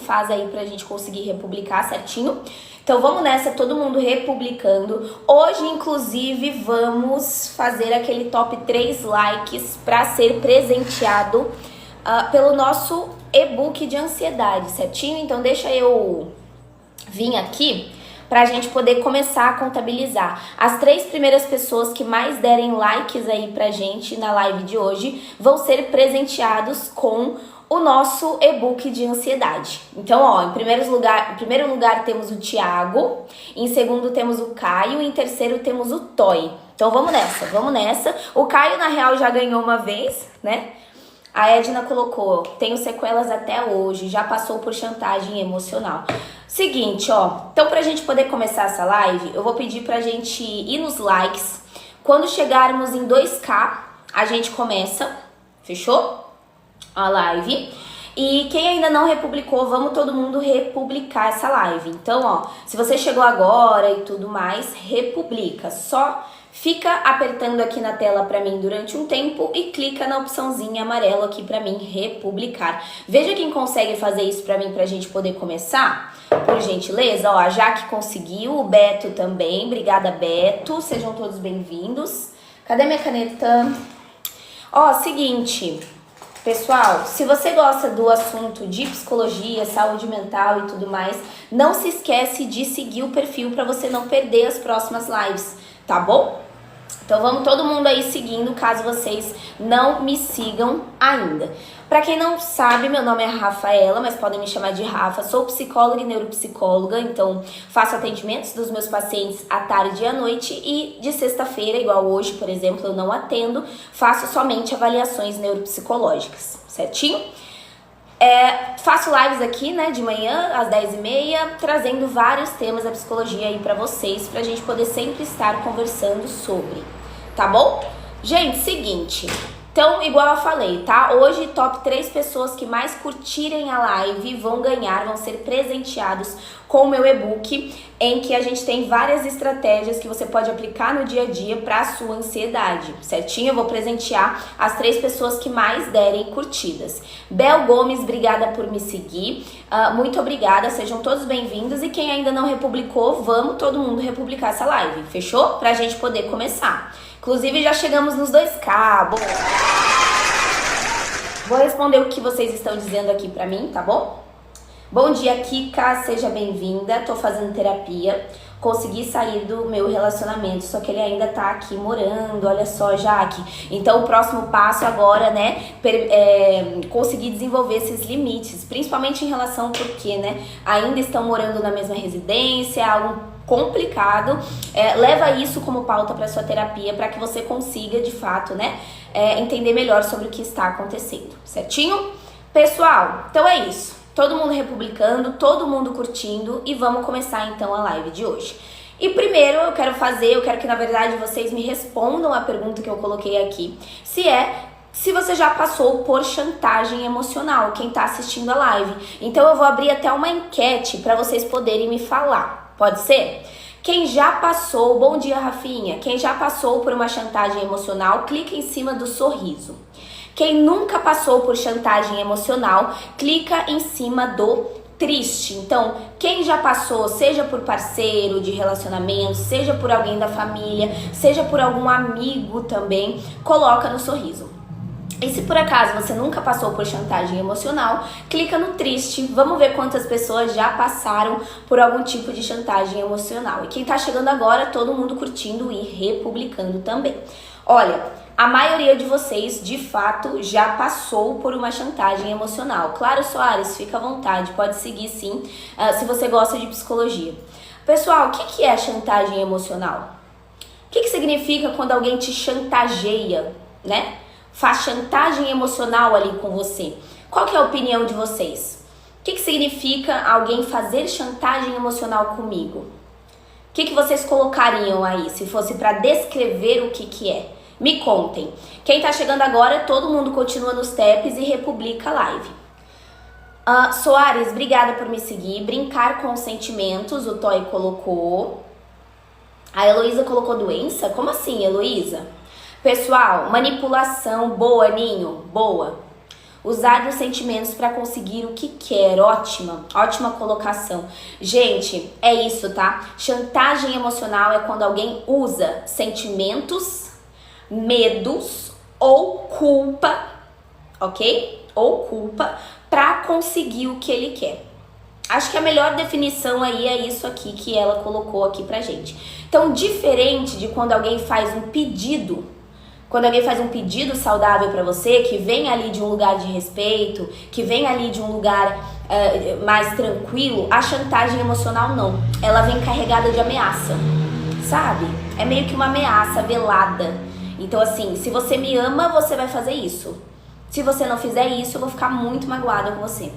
faz aí pra gente conseguir republicar certinho? Então vamos nessa, todo mundo republicando. Hoje, inclusive, vamos fazer aquele top 3 likes para ser presenteado pelo nosso e-book de ansiedade, certinho? Então deixa eu vir aqui pra gente poder começar a contabilizar. As 3 primeiras pessoas que mais derem likes aí pra gente na live de hoje vão ser presenteados com o nosso e-book de ansiedade. Então, ó, em primeiro lugar temos o Thiago, em segundo temos o Caio, e em terceiro temos o Toy. Então vamos nessa, vamos nessa. O Caio, na real, já ganhou uma vez, né? A Edna colocou, tenho sequelas até hoje, já passou por chantagem emocional. Seguinte, ó, então pra gente poder começar essa live, eu vou pedir pra gente ir nos likes. Quando chegarmos em 2K, a gente começa, fechou? A live. E quem ainda não republicou, vamos todo mundo republicar essa live. Então, ó, se você chegou agora e tudo mais, republica. Só fica apertando aqui na tela pra mim durante um tempo e clica na opçãozinha amarela aqui pra mim, republicar. Veja quem consegue fazer isso pra mim, pra gente poder começar, por gentileza. Ó, a Jaque conseguiu, o Beto também. Obrigada, Beto. Sejam todos bem-vindos. Cadê minha caneta? Ó, seguinte... Pessoal, se você gosta do assunto de psicologia, saúde mental e tudo mais, não se esquece de seguir o perfil para você não perder as próximas lives, tá bom? Então vamos todo mundo aí seguindo, caso vocês não me sigam ainda. Pra quem não sabe, meu nome é Rafaela, mas podem me chamar de Rafa. Sou psicóloga e neuropsicóloga, então faço atendimentos dos meus pacientes à tarde e à noite. E de sexta-feira, igual hoje, por exemplo, eu não atendo, faço somente avaliações neuropsicológicas, certinho? Faço lives aqui, né, de manhã às 10h30, trazendo vários temas da psicologia aí pra vocês, pra gente poder sempre estar conversando sobre, tá bom? Gente, seguinte... Então, igual eu falei, tá? Hoje, top 3 pessoas que mais curtirem a live vão ganhar, vão ser presenteados com o meu e-book, em que a gente tem várias estratégias que você pode aplicar no dia a dia para a sua ansiedade, certinho? Eu vou presentear as 3 pessoas que mais derem curtidas. Bel Gomes, obrigada por me seguir. Muito obrigada, sejam todos bem-vindos. E quem ainda não republicou, vamos todo mundo republicar essa live, fechou? Pra gente poder começar. Inclusive, já chegamos nos 2K. Vou responder o que vocês estão dizendo aqui pra mim, tá bom? Bom dia, Kika. Seja bem-vinda. Tô fazendo terapia. Consegui sair do meu relacionamento, só que ele ainda tá aqui morando. Olha só, Jaque. Então, o próximo passo agora, né, conseguir desenvolver esses limites, principalmente em relação porque, né, ainda estão morando na mesma residência, algo complicado. Leva isso como pauta para sua terapia, para que você consiga, de fato, né, entender melhor sobre o que está acontecendo, certinho? Pessoal, então é isso. Todo mundo republicando, todo mundo curtindo e vamos começar então a live de hoje. E primeiro eu quero que na verdade vocês me respondam a pergunta que eu coloquei aqui, se você já passou por chantagem emocional, quem tá assistindo a live. Então eu vou abrir até uma enquete para vocês poderem me falar, pode ser? Quem já passou, bom dia Rafinha, quem já passou por uma chantagem emocional, clica em cima do sorriso. Quem nunca passou por chantagem emocional, clica em cima do triste. Então, quem já passou, seja por parceiro de relacionamento, seja por alguém da família, seja por algum amigo também, coloca no sorriso. E se por acaso você nunca passou por chantagem emocional, clica no triste. Vamos ver quantas pessoas já passaram por algum tipo de chantagem emocional. E quem tá chegando agora, todo mundo curtindo e republicando também. Olha, a maioria de vocês, de fato, já passou por uma chantagem emocional. Claro, Soares, fica à vontade, pode seguir sim, se você gosta de psicologia. Pessoal, o que é chantagem emocional? O que significa quando alguém te chantageia, né? Faz chantagem emocional ali com você. Qual que é a opinião de vocês? O que significa alguém fazer chantagem emocional comigo? O que vocês colocariam aí, se fosse para descrever o que é? Me contem. Quem tá chegando agora, todo mundo continua nos taps e republica a live. Soares, obrigada por me seguir. Brincar com sentimentos, o Toy colocou. A Heloísa colocou doença? Como assim, Heloísa? Pessoal, manipulação, boa, Ninho, boa. Usar dos sentimentos para conseguir o que quer. Ótima colocação. Gente, é isso, tá? Chantagem emocional é quando alguém usa sentimentos, medos ou culpa, ok? Ou culpa para conseguir o que ele quer. Acho que a melhor definição aí é isso aqui que ela colocou aqui pra gente. Então, diferente de quando alguém faz um pedido, saudável pra você, que vem ali de um lugar de respeito, que vem ali de um lugar mais tranquilo, a chantagem emocional não. Ela vem carregada de ameaça, sabe? É meio que uma ameaça velada. Então, assim, se você me ama, você vai fazer isso. Se você não fizer isso, eu vou ficar muito magoada com você.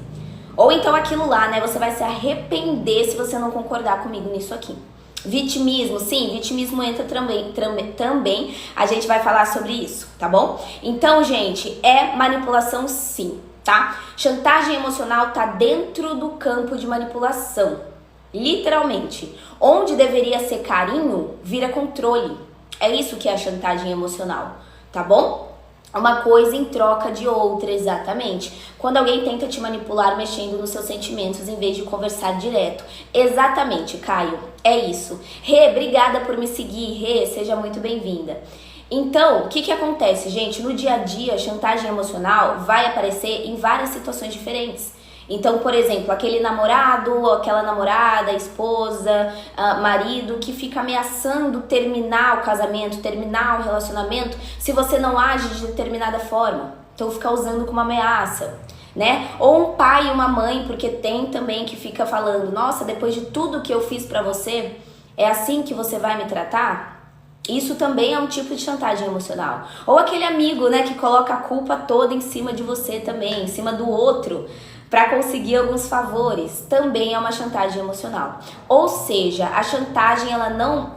Ou então aquilo lá, né? Você vai se arrepender se você não concordar comigo nisso aqui. Vitimismo, sim, vitimismo entra também. A gente vai falar sobre isso, tá bom? Então, gente, é manipulação sim, tá? Chantagem emocional tá dentro do campo de manipulação. Literalmente. Onde deveria ser carinho, vira controle. É isso que é a chantagem emocional, tá bom? Uma coisa em troca de outra, exatamente. Quando alguém tenta te manipular mexendo nos seus sentimentos em vez de conversar direto. Exatamente, Caio. É isso. Rê, obrigada por me seguir. Rê, seja muito bem-vinda. Então, o que acontece, gente? No dia a dia, chantagem emocional vai aparecer em várias situações diferentes. Então, por exemplo, aquele namorado, aquela namorada, esposa, marido que fica ameaçando terminar o casamento, terminar o relacionamento se você não age de determinada forma. Então fica usando como ameaça, né? Ou um pai e uma mãe, porque tem também que fica falando, nossa, depois de tudo que eu fiz pra você, é assim que você vai me tratar? Isso também é um tipo de chantagem emocional. Ou aquele amigo, né, que coloca a culpa toda em cima de você também, em cima do outro, para conseguir alguns favores, também é uma chantagem emocional. Ou seja, a chantagem,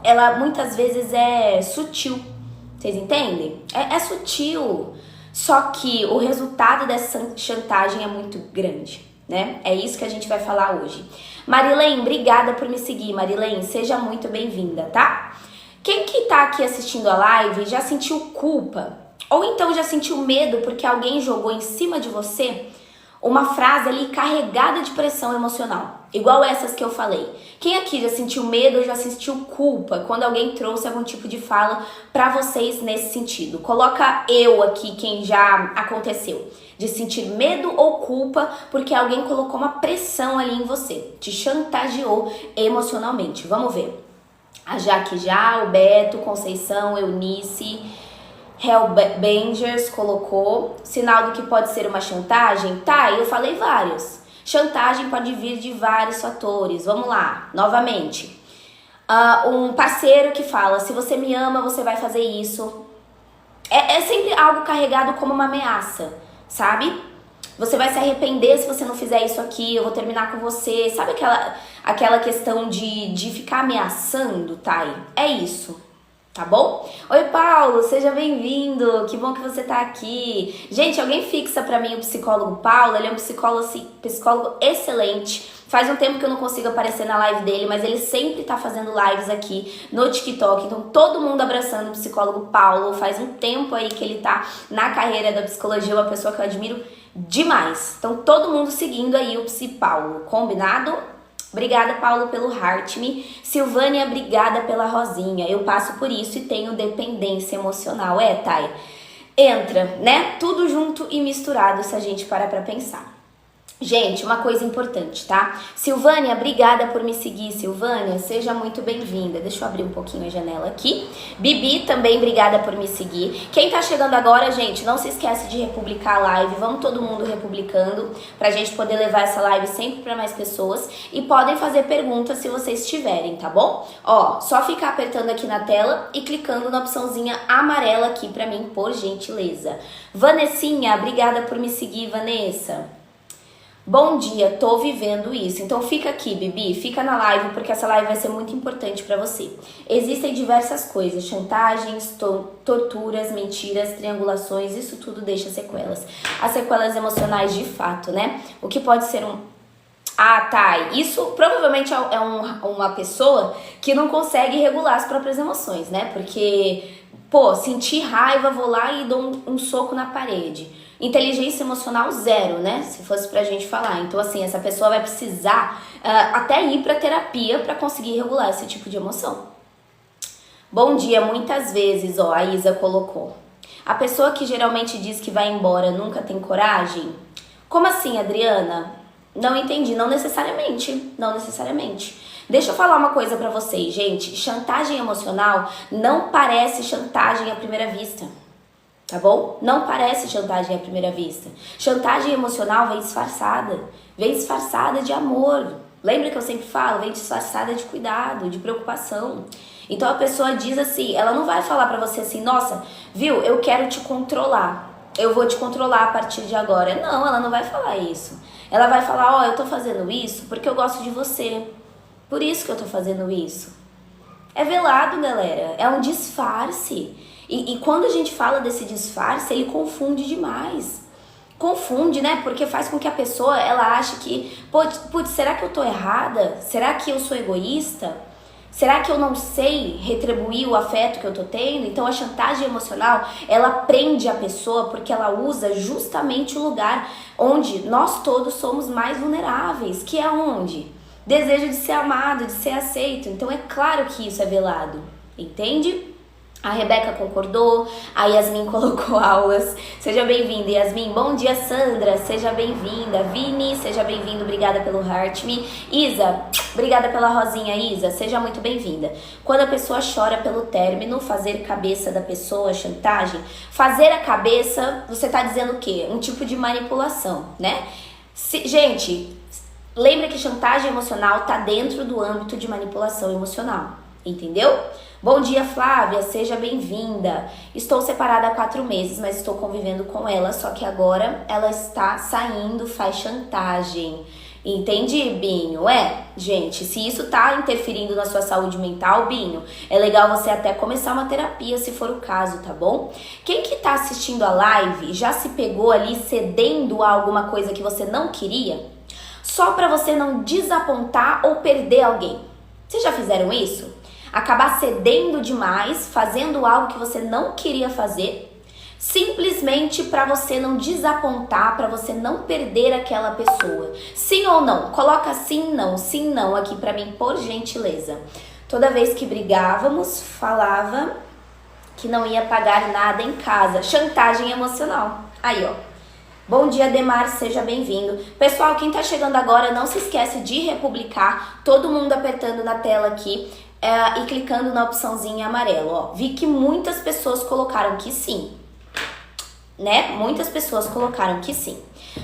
ela muitas vezes é sutil. Vocês entendem? É sutil. Só que o resultado dessa chantagem é muito grande, né? É isso que a gente vai falar hoje. Marilene, obrigada por me seguir. Marilene, seja muito bem-vinda, tá? Quem que tá aqui assistindo a live já sentiu culpa? Ou então já sentiu medo porque alguém jogou em cima de você uma frase ali carregada de pressão emocional, igual essas que eu falei. Quem aqui já sentiu medo ou já sentiu culpa quando alguém trouxe algum tipo de fala pra vocês nesse sentido? Coloca eu aqui, quem já aconteceu, de sentir medo ou culpa porque alguém colocou uma pressão ali em você, te chantageou emocionalmente. Vamos ver. A Jaque já, o Beto, Conceição, Eunice... Hellbangers colocou, sinal do que pode ser uma chantagem? Tá, eu falei vários. Chantagem pode vir de vários fatores. Vamos lá, novamente. Um parceiro que fala, se você me ama, você vai fazer isso. É sempre algo carregado como uma ameaça, sabe? Você vai se arrepender se você não fizer isso aqui, eu vou terminar com você. Sabe aquela questão de ficar ameaçando, Thay? É isso. Tá bom? Oi, Paulo, seja bem-vindo, que bom que você tá aqui. Gente, alguém fixa pra mim o psicólogo Paulo, ele é um psicólogo excelente. Faz um tempo que eu não consigo aparecer na live dele, mas ele sempre tá fazendo lives aqui no TikTok. Então, todo mundo abraçando o psicólogo Paulo. Faz um tempo aí que ele tá na carreira da psicologia, uma pessoa que eu admiro demais. Então, todo mundo seguindo aí o Psi Paulo, combinado? Obrigada, Paulo, pelo Heart Me. Silvânia, obrigada pela rosinha. Eu passo por isso e tenho dependência emocional. Thay? Entra, né? Tudo junto e misturado se a gente parar pra pensar. Gente, uma coisa importante, tá? Silvânia, obrigada por me seguir. Silvânia, seja muito bem-vinda. Deixa eu abrir um pouquinho a janela aqui. Bibi, também obrigada por me seguir. Quem tá chegando agora, gente, não se esquece de republicar a live. Vamos todo mundo republicando pra gente poder levar essa live sempre pra mais pessoas. E podem fazer perguntas se vocês tiverem, tá bom? Ó, só ficar apertando aqui na tela e clicando na opçãozinha amarela aqui pra mim, por gentileza. Vanessinha, obrigada por me seguir, Vanessa. Bom dia, tô vivendo isso. Então fica aqui, Bibi, fica na live, porque essa live vai ser muito importante pra você. Existem diversas coisas, chantagens, torturas, mentiras, triangulações, isso tudo deixa sequelas. As sequelas emocionais de fato, né? O que pode ser tá, isso provavelmente é uma pessoa que não consegue regular as próprias emoções, né? Porque, pô, sentir raiva, vou lá e dou um soco na parede. Inteligência emocional zero, né? Se fosse pra gente falar. Então, assim, essa pessoa vai precisar até ir pra terapia pra conseguir regular esse tipo de emoção. Bom dia, muitas vezes, ó, a Isa colocou. A pessoa que geralmente diz que vai embora nunca tem coragem? Como assim, Adriana? Não entendi, não necessariamente, não necessariamente. Deixa eu falar uma coisa pra vocês, gente. Chantagem emocional não parece chantagem à primeira vista, tá bom? Não parece chantagem à primeira vista. Chantagem emocional vem disfarçada de amor. Lembra que eu sempre falo? Vem disfarçada de cuidado, de preocupação. Então a pessoa diz assim, ela não vai falar pra você assim, nossa, viu, eu quero te controlar. Eu vou te controlar a partir de agora. Não, ela não vai falar isso. Ela vai falar, ó, eu tô fazendo isso porque eu gosto de você. Por isso que eu tô fazendo isso. É velado, galera. É um disfarce. E quando a gente fala desse disfarce, ele confunde demais. Confunde, né? Porque faz com que a pessoa, ela ache que, putz, será que eu tô errada? Será que eu sou egoísta? Será que eu não sei retribuir o afeto que eu tô tendo? Então a chantagem emocional, ela prende a pessoa porque ela usa justamente o lugar onde nós todos somos mais vulneráveis, que é onde? Desejo de ser amado, de ser aceito. Então é claro que isso é velado, entende? A Rebeca concordou, a Yasmin colocou aulas. Seja bem-vinda, Yasmin. Bom dia, Sandra. Seja bem-vinda. Vini, seja bem-vindo. Obrigada pelo Heart Me. Isa, obrigada pela rosinha, Isa. Seja muito bem-vinda. Quando a pessoa chora pelo término, fazer cabeça da pessoa, chantagem. Fazer a cabeça, você tá dizendo o quê? Um tipo de manipulação, né? Gente, lembra que chantagem emocional tá dentro do âmbito de manipulação emocional, entendeu? Bom dia, Flávia, seja bem-vinda. Estou separada há 4 meses, mas estou convivendo com ela, só que agora ela está saindo, faz chantagem. Entendi, Binho? Gente, se isso tá interferindo na sua saúde mental, Binho, é legal você até começar uma terapia, se for o caso, tá bom? Quem que tá assistindo a live já se pegou ali cedendo a alguma coisa que você não queria? Só pra você não desapontar ou perder alguém. Vocês já fizeram isso? Acabar cedendo demais, fazendo algo que você não queria fazer, simplesmente para você não desapontar, para você não perder aquela pessoa. Sim ou não? Coloca sim, não aqui para mim, por gentileza. Toda vez que brigávamos, falava que não ia pagar nada em casa. Chantagem emocional. Aí, ó. Bom dia, Demar, seja bem-vindo. Pessoal, quem tá chegando agora, não se esquece de republicar, todo mundo apertando na tela aqui. E clicando na opçãozinha amarelo, ó. Vi que muitas pessoas colocaram que sim, né? Muitas pessoas colocaram que sim.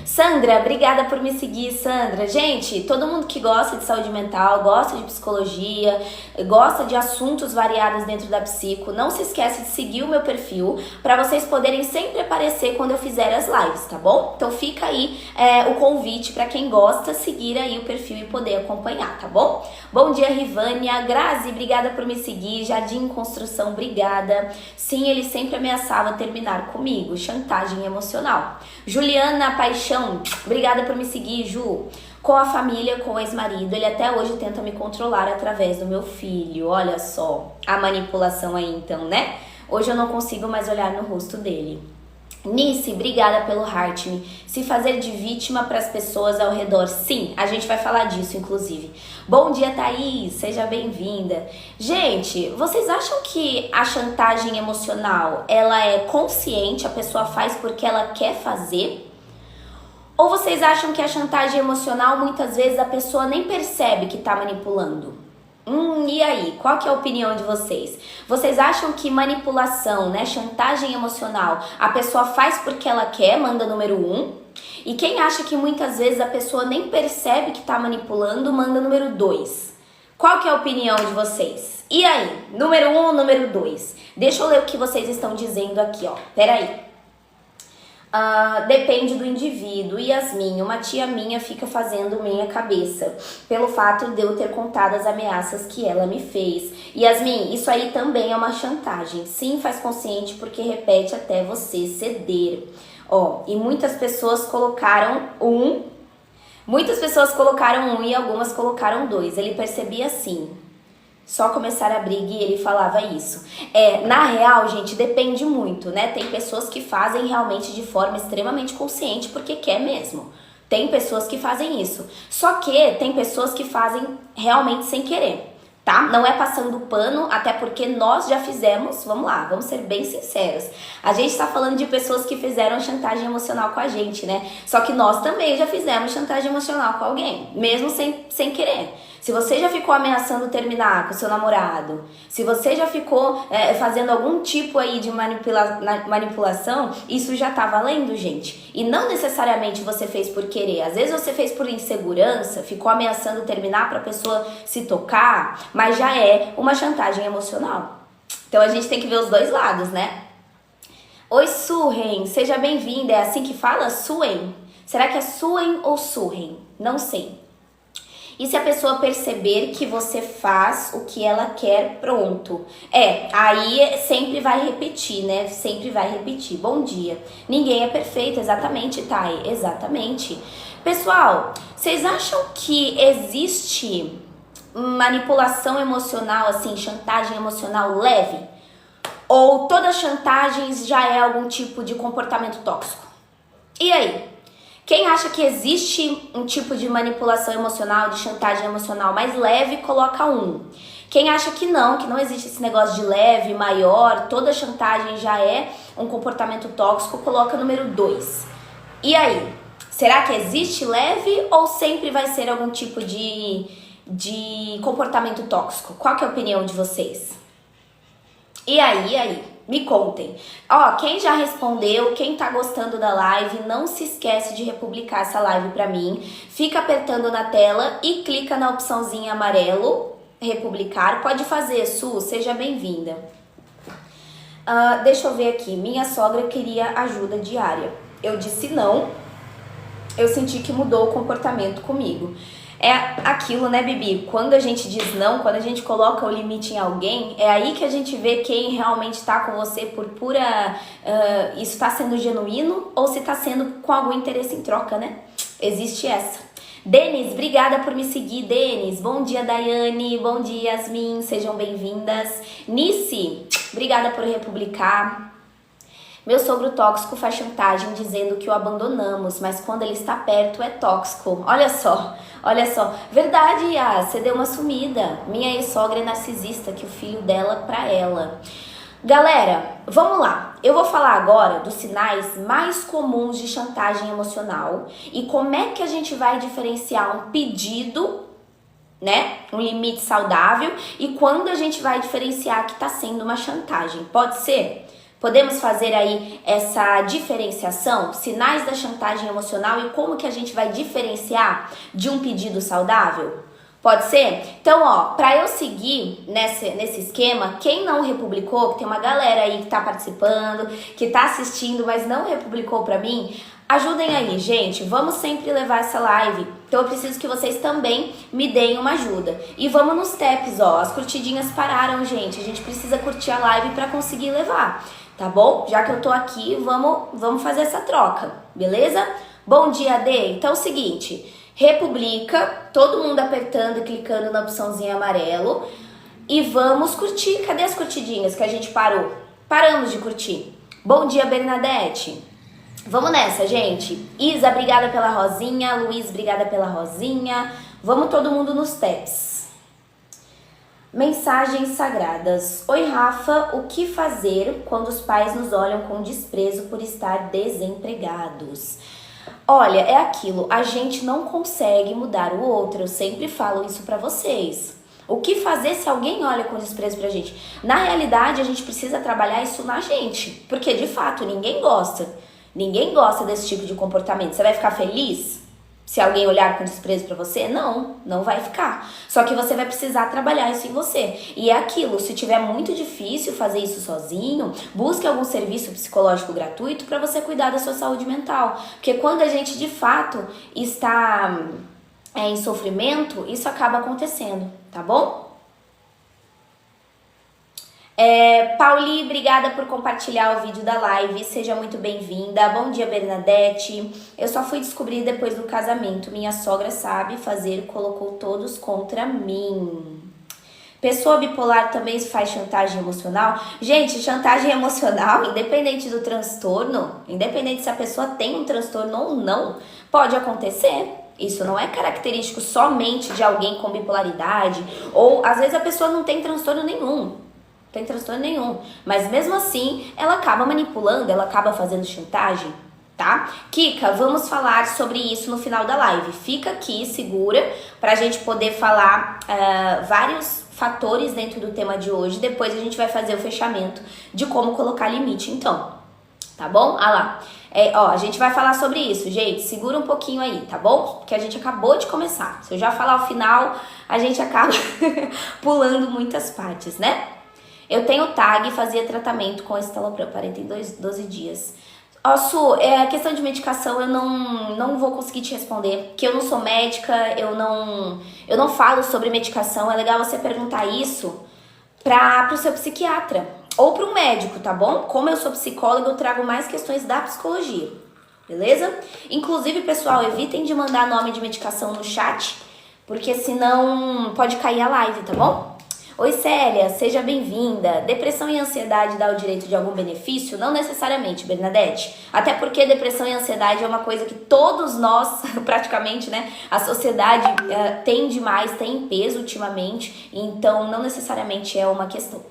Sandra, obrigada por me seguir, Sandra. Gente, todo mundo que gosta de saúde mental, gosta de psicologia, gosta de assuntos variados dentro da psico, não se esquece de seguir o meu perfil para vocês poderem sempre aparecer quando eu fizer as lives, tá bom? Então fica aí o convite para quem gosta seguir aí o perfil e poder acompanhar, tá bom? Bom dia, Rivânia. Grazi, obrigada por me seguir. Jardim Construção, obrigada. Sim, ele sempre ameaçava terminar comigo. Chantagem emocional. Juliana Paixão, obrigada por me seguir, Ju. Com a família, com o ex-marido, ele até hoje tenta me controlar através do meu filho. Olha só a manipulação aí então, né? Hoje eu não consigo mais olhar no rosto dele. Nice, obrigada pelo Heart Me. Se fazer de vítima para as pessoas ao redor. Sim, a gente vai falar disso, inclusive. Bom dia, Thaís. Seja bem-vinda. Gente, vocês acham que a chantagem emocional, ela é consciente? A pessoa faz porque ela quer fazer? Ou vocês acham que a chantagem emocional, muitas vezes, a pessoa nem percebe que tá manipulando? E aí, qual que é a opinião de vocês? Vocês acham que manipulação, né, chantagem emocional, a pessoa faz porque ela quer, manda número 1? E quem acha que muitas vezes a pessoa nem percebe que tá manipulando, manda número 2? Qual que é a opinião de vocês? E aí, número 1 ou número 2? Deixa eu ler o que vocês estão dizendo aqui, ó. Peraí. Depende do indivíduo. Yasmin, uma tia minha fica fazendo minha cabeça pelo fato de eu ter contado as ameaças que ela me fez. Yasmin, isso aí também é uma chantagem. Sim, faz consciente porque repete até você ceder. Ó, e muitas pessoas colocaram Muitas pessoas colocaram 1 e algumas colocaram 2. Ele percebia assim. Só começar a briga e ele falava isso. Na real, gente, depende muito, né? Tem pessoas que fazem realmente de forma extremamente consciente porque quer mesmo. Tem pessoas que fazem isso. Só que tem pessoas que fazem realmente sem querer. Tá? Não é passando pano, até porque nós já fizemos, vamos lá, vamos ser bem sinceros. A gente tá falando de pessoas que fizeram chantagem emocional com a gente, né? Só que nós também já fizemos chantagem emocional com alguém, mesmo sem querer. Se você já ficou ameaçando terminar com seu namorado, se você já ficou fazendo algum tipo aí de manipulação, isso já tá valendo, gente. E não necessariamente você fez por querer. Às vezes você fez por insegurança, ficou ameaçando terminar pra pessoa se tocar, mas já é uma chantagem emocional. Então a gente tem que ver os dois lados, né? Oi, Suhen, seja bem-vinda. É assim que fala? Suhen? Será que é Suhen ou Surren? Não sei. E se a pessoa perceber que você faz o que ela quer, pronto. Aí sempre vai repetir, né? Sempre vai repetir. Bom dia. Ninguém é perfeito, exatamente, Thay. Exatamente. Pessoal, vocês acham que existe manipulação emocional, assim, chantagem emocional leve? Ou toda chantagem já é algum tipo de comportamento tóxico? E aí? Quem acha que existe um tipo de manipulação emocional, de chantagem emocional mais leve, coloca 1. Quem acha que não existe esse negócio de leve, maior, toda chantagem já é um comportamento tóxico, coloca número 2. E aí? Será que existe leve ou sempre vai ser algum tipo de comportamento tóxico? Qual que é a opinião de vocês? E aí? Me contem. Quem já respondeu, quem tá gostando da live, não se esquece de republicar essa live pra mim. Fica apertando na tela e clica na opçãozinha amarelo, republicar. Pode fazer, Su, seja bem-vinda. Deixa eu ver aqui. Minha sogra queria ajuda diária. Eu disse não. Eu senti que mudou o comportamento comigo. É aquilo, né, Bibi? Quando a gente diz não, quando a gente coloca o limite em alguém, é aí que a gente vê quem realmente tá com você por pura... isso tá sendo genuíno ou se tá sendo com algum interesse em troca, né? Existe essa. Denis, obrigada por me seguir, Denis. Bom dia, Daiane. Bom dia, Yasmin. Sejam bem-vindas. Nice, obrigada por republicar. Meu sogro tóxico faz chantagem dizendo que o abandonamos, mas quando ele está perto é tóxico. Olha só. Verdade, Yas, você deu uma sumida. Minha ex-sogra é narcisista, que o filho dela pra ela. Galera, vamos lá. Eu vou falar agora dos sinais mais comuns de chantagem emocional e como é que a gente vai diferenciar um pedido, né, um limite saudável, e quando a gente vai diferenciar que tá sendo uma chantagem. Pode ser? Podemos fazer aí essa diferenciação, sinais da chantagem emocional e como que a gente vai diferenciar de um pedido saudável? Pode ser? Então, pra eu seguir nesse esquema, quem não republicou, que tem uma galera aí que tá participando, que tá assistindo, mas não republicou pra mim, ajudem aí, gente. Vamos sempre levar essa live. Então eu preciso que vocês também me deem uma ajuda. E vamos nos taps, as curtidinhas pararam, gente. A gente precisa curtir a live pra conseguir levar. Tá bom? Já que eu tô aqui, vamos fazer essa troca, beleza? Bom dia, Dê. Então é o seguinte, republica, todo mundo apertando e clicando na opçãozinha amarelo e vamos curtir. Cadê as curtidinhas que a gente parou? Paramos de curtir. Bom dia, Bernadette. Vamos nessa, gente. Isa, obrigada pela rosinha. Luiz, obrigada pela rosinha. Vamos todo mundo nos taps. Mensagens sagradas. Oi, Rafa, o que fazer quando os pais nos olham com desprezo por estar desempregados? Olha, é aquilo, a gente não consegue mudar o outro, eu sempre falo isso pra vocês. O que fazer se alguém olha com desprezo pra gente? Na realidade, a gente precisa trabalhar isso na gente, porque de fato ninguém gosta. Ninguém gosta desse tipo de comportamento. Você vai ficar feliz se alguém olhar com desprezo pra você? Não, não vai ficar. Só que você vai precisar trabalhar isso em você. E é aquilo, se tiver muito difícil fazer isso sozinho, busque algum serviço psicológico gratuito pra você cuidar da sua saúde mental. Porque quando a gente de fato está em sofrimento, isso acaba acontecendo, tá bom? Pauli, obrigada por compartilhar o vídeo da live, seja muito bem-vinda. Bom dia, Bernadette. Eu só fui descobrir depois do casamento, minha sogra sabe fazer, colocou todos contra mim. Pessoa bipolar também faz chantagem emocional? Gente, chantagem emocional, independente do transtorno, independente se a pessoa tem um transtorno ou não, pode acontecer. Isso não é característico somente de alguém com bipolaridade, ou às vezes a pessoa não tem transtorno nenhum. Tem transtorno nenhum, mas mesmo assim ela acaba manipulando, ela acaba fazendo chantagem, tá? Kika, vamos falar sobre isso no final da live. Fica aqui, segura, pra gente poder falar vários fatores dentro do tema de hoje. Depois a gente vai fazer o fechamento de como colocar limite, então, tá bom? Ah lá, a gente vai falar sobre isso, gente, segura um pouquinho aí, tá bom? Porque a gente acabou de começar. Se eu já falar o final, a gente acaba pulando muitas partes, né? Eu tenho tag e fazia tratamento com estalopram, parei tem 12 dias. Ó, Su, a questão de medicação eu não vou conseguir te responder, porque eu não sou médica, eu não falo sobre medicação. É legal você perguntar isso pro seu psiquiatra ou pro médico, tá bom? Como eu sou psicóloga, eu trago mais questões da psicologia, beleza? Inclusive, pessoal, evitem de mandar nome de medicação no chat, porque senão pode cair a live, tá bom? Oi Célia, seja bem-vinda. Depressão e ansiedade dá o direito de algum benefício? Não necessariamente, Bernadette. Até porque depressão e ansiedade é uma coisa que todos nós, praticamente, né? A sociedade tem demais, tem em peso ultimamente. Então, não necessariamente é uma questão.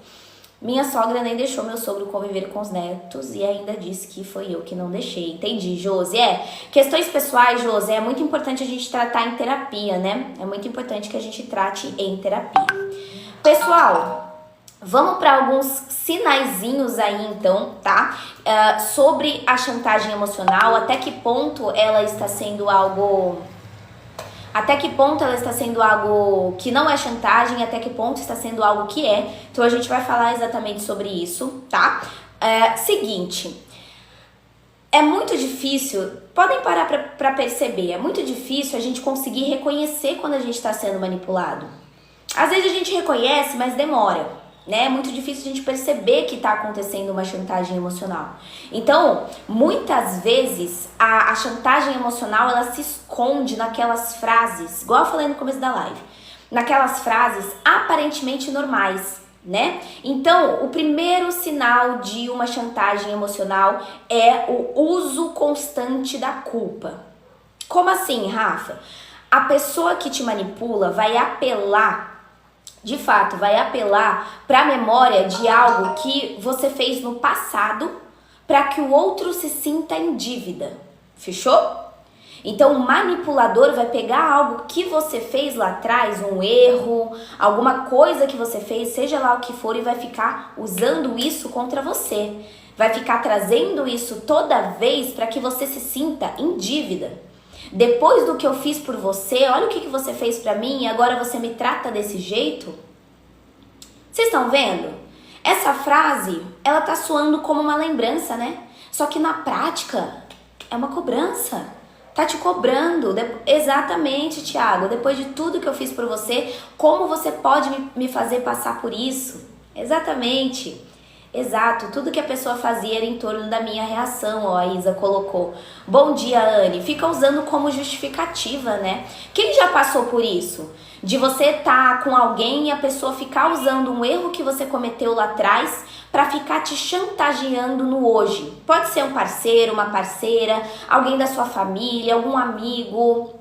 Minha sogra nem deixou meu sogro conviver com os netos e ainda disse que foi eu que não deixei. Entendi, Josi. Questões pessoais, Josi, é muito importante a gente tratar em terapia, né? É muito importante que a gente trate em terapia. Pessoal, vamos para alguns sinaizinhos aí então, tá? Sobre a chantagem emocional, até que ponto ela está sendo algo... Até que ponto ela está sendo algo que não é chantagem, até que ponto está sendo algo que é. Então a gente vai falar exatamente sobre isso, tá? Seguinte, é muito difícil, podem parar para perceber, é muito difícil a gente conseguir reconhecer quando a gente está sendo manipulado. Às vezes a gente reconhece, mas demora, né? É muito difícil a gente perceber que está acontecendo uma chantagem emocional. Então, muitas vezes, a chantagem emocional, ela se esconde naquelas frases, igual eu falei no começo da live, naquelas frases aparentemente normais, né? Então, o primeiro sinal de uma chantagem emocional é o uso constante da culpa. Como assim, Rafa? A pessoa que te manipula vai apelar, de fato, vai apelar para a memória de algo que você fez no passado para que o outro se sinta em dívida. Fechou? Então, o manipulador vai pegar algo que você fez lá atrás, um erro, alguma coisa que você fez, seja lá o que for, e vai ficar usando isso contra você. Vai ficar trazendo isso toda vez para que você se sinta em dívida. Depois do que eu fiz por você, olha o que você fez pra mim e agora você me trata desse jeito. Vocês estão vendo? Essa frase, ela tá soando como uma lembrança, né? Só que na prática, é uma cobrança. Tá te cobrando. Exatamente, Thiago. Depois de tudo que eu fiz por você, como você pode me fazer passar por isso? Exatamente. Exato, tudo que a pessoa fazia era em torno da minha reação, ó, a Isa colocou. Bom dia, Anne. Fica usando como justificativa, né? Quem já passou por isso? De você estar com alguém e a pessoa ficar usando um erro que você cometeu lá atrás para ficar te chantageando no hoje. Pode ser um parceiro, uma parceira, alguém da sua família, algum amigo,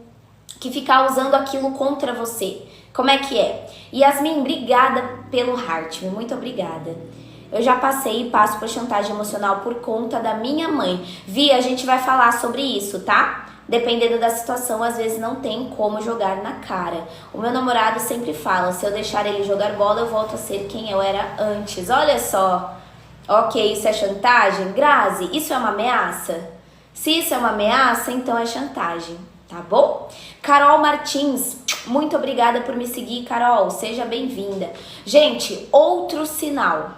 que ficar usando aquilo contra você. Como é que é? Yasmin, obrigada pelo heart, muito obrigada. Eu já passei e passo por chantagem emocional por conta da minha mãe. Vi, a gente vai falar sobre isso, tá? Dependendo da situação, às vezes não tem como jogar na cara. O meu namorado sempre fala, se eu deixar ele jogar bola, eu volto a ser quem eu era antes. Olha só. Ok, isso é chantagem? Grazi, isso é uma ameaça? Se isso é uma ameaça, então é chantagem, tá bom? Carol Martins, muito obrigada por me seguir, Carol. Seja bem-vinda. Gente, outro sinal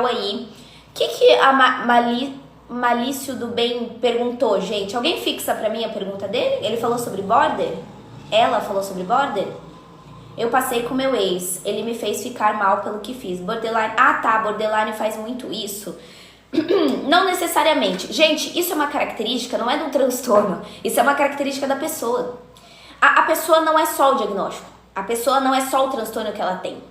aí. O que a Malício do Bem perguntou, gente? Alguém fixa pra mim a pergunta dele? Ele falou sobre border? Ela falou sobre border? Eu passei com meu ex, ele me fez ficar mal pelo que fiz. Borderline, borderline faz muito isso. Não necessariamente. Gente, isso é uma característica, não é de um transtorno. Isso é uma característica da pessoa. A pessoa não é só o diagnóstico. A pessoa não é só o transtorno que ela tem.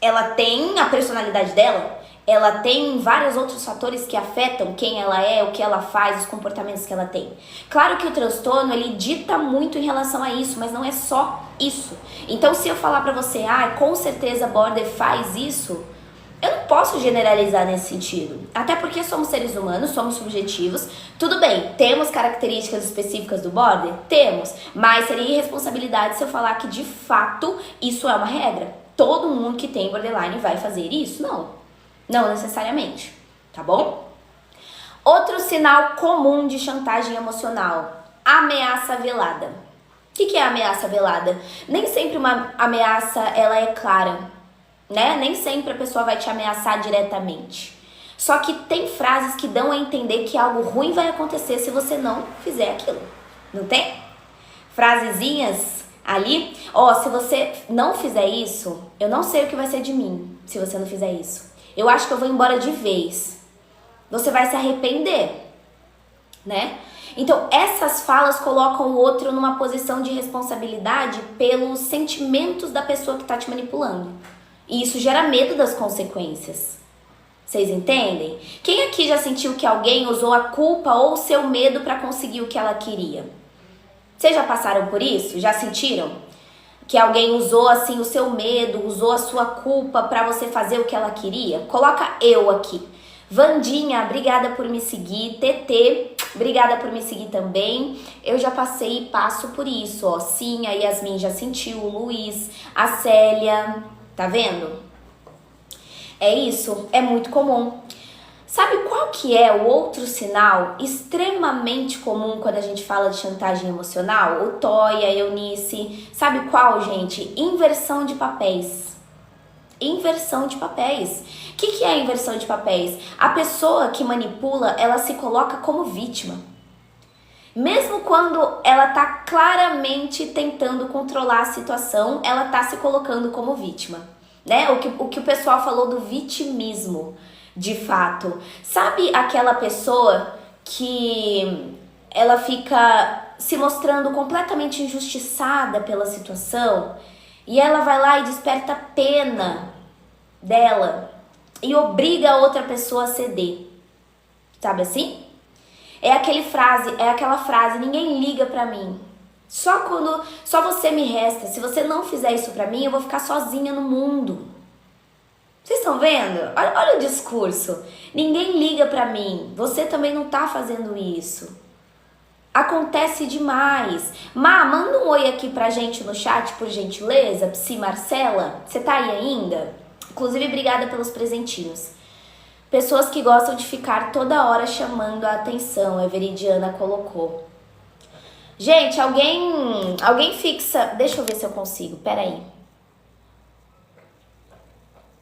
Ela tem a personalidade dela, ela tem vários outros fatores que afetam quem ela é, o que ela faz, os comportamentos que ela tem. Claro que o transtorno, ele dita muito em relação a isso, mas não é só isso. Então, se eu falar pra você, com certeza border faz isso, eu não posso generalizar nesse sentido. Até porque somos seres humanos, somos subjetivos. Tudo bem, temos características específicas do border? Temos. Mas seria irresponsabilidade se eu falar que, de fato, isso é uma regra. Todo mundo que tem borderline vai fazer isso? Não. Não necessariamente. Tá bom? Outro sinal comum de chantagem emocional. Ameaça velada. O que é ameaça velada? Nem sempre uma ameaça ela é clara. Né? Nem sempre a pessoa vai te ameaçar diretamente. Só que tem frases que dão a entender que algo ruim vai acontecer se você não fizer aquilo. Não tem? Frasezinhas ali, se você não fizer isso, eu não sei o que vai ser de mim se você não fizer isso. Eu acho que eu vou embora de vez. Você vai se arrepender, né? Então, essas falas colocam o outro numa posição de responsabilidade pelos sentimentos da pessoa que tá te manipulando. E isso gera medo das consequências. Vocês entendem? Quem aqui já sentiu que alguém usou a culpa ou o seu medo para conseguir o que ela queria? Vocês já passaram por isso? Já sentiram? Que alguém usou assim o seu medo, usou a sua culpa para você fazer o que ela queria? Coloca eu aqui. Vandinha, obrigada por me seguir. TT, obrigada por me seguir também. Eu já passei e passo por isso, ó. Sim, a Yasmin já sentiu, o Luiz, a Célia... Tá vendo? É isso, é muito comum. Sabe qual que é o outro sinal extremamente comum quando a gente fala de chantagem emocional? O Toy, a Eunice. Sabe qual, gente? Inversão de papéis. Inversão de papéis. O que é a inversão de papéis? A pessoa que manipula, ela se coloca como vítima. Mesmo quando ela tá claramente tentando controlar a situação, ela tá se colocando como vítima, né? O que o pessoal falou do vitimismo, de fato. Sabe aquela pessoa que ela fica se mostrando completamente injustiçada pela situação e ela vai lá e desperta pena dela e obriga a outra pessoa a ceder? Sabe assim? É aquela frase, ninguém liga pra mim. Só você me resta. Se você não fizer isso pra mim, eu vou ficar sozinha no mundo. Vocês estão vendo? Olha o discurso. Ninguém liga pra mim. Você também não tá fazendo isso. Acontece demais. Manda um oi aqui pra gente no chat, por gentileza. Psi Marcela, você tá aí ainda? Inclusive, obrigada pelos presentinhos. Pessoas que gostam de ficar toda hora chamando a atenção, a Veridiana colocou. Gente, alguém fixa... Deixa eu ver se eu consigo, peraí.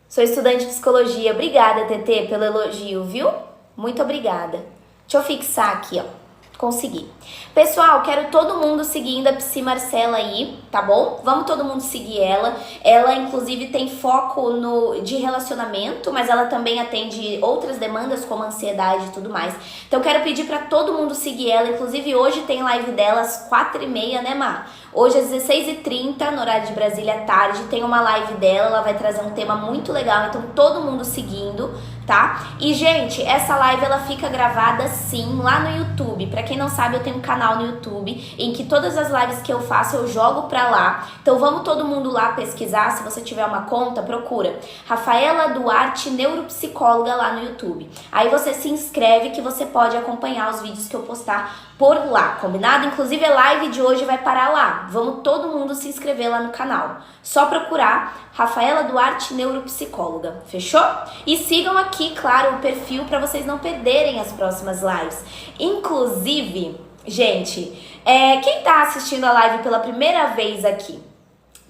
Sou estudante de psicologia. Obrigada, TT, pelo elogio, viu? Muito obrigada. Deixa eu fixar aqui, ó. Consegui. Pessoal, quero todo mundo seguindo a Psi Marcela aí, tá bom? Vamos todo mundo seguir ela. Ela, inclusive, tem foco de relacionamento, mas ela também atende outras demandas, como ansiedade e tudo mais. Então, quero pedir pra todo mundo seguir ela. Inclusive, hoje tem live dela às 4h30, né, Má? Hoje, às 16h30, no horário de Brasília, à tarde, tem uma live dela. Ela vai trazer um tema muito legal, então todo mundo seguindo, tá? E, gente, essa live, ela fica gravada, sim, lá no YouTube. Pra quem não sabe, eu tenho um canal no YouTube em que todas as lives que eu faço, eu jogo pra lá. Então, vamos todo mundo lá pesquisar. Se você tiver uma conta, procura Rafaela Duarte, neuropsicóloga, lá no YouTube. Aí você se inscreve que você pode acompanhar os vídeos que eu postar por lá, combinado? Inclusive, a live de hoje vai parar lá. Vamos todo mundo se inscrever lá no canal. Só procurar Rafaela Duarte, neuropsicóloga. Fechou? E sigam aqui, claro, o perfil para vocês não perderem as próximas lives. Inclusive, gente, quem tá assistindo a live pela primeira vez aqui?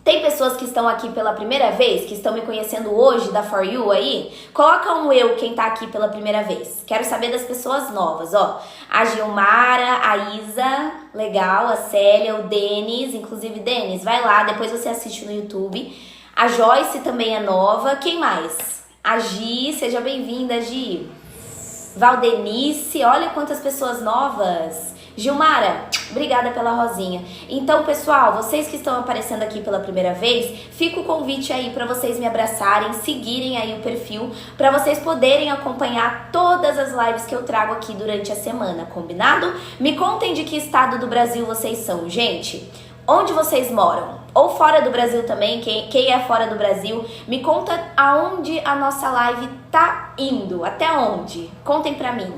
Tem pessoas que estão aqui pela primeira vez, que estão me conhecendo hoje da For You aí? Coloca um eu quem tá aqui pela primeira vez. Quero saber das pessoas novas, ó. A Gilmara, a Isa, legal, a Célia, o Denis, inclusive Denis, vai lá, depois você assiste no YouTube. A Joyce também é nova. Quem mais? A Gi, seja bem-vinda, Gi. Valdenice, olha quantas pessoas novas. Gilmara, obrigada pela rosinha. Então, pessoal, vocês que estão aparecendo aqui pela primeira vez, fica o convite aí para vocês me abraçarem, seguirem aí o perfil, para vocês poderem acompanhar todas as lives que eu trago aqui durante a semana, combinado? Me contem de que estado do Brasil vocês são, gente. Onde vocês moram? Ou fora do Brasil também, quem é fora do Brasil, me conta aonde a nossa live tá indo, até onde? Contem pra mim.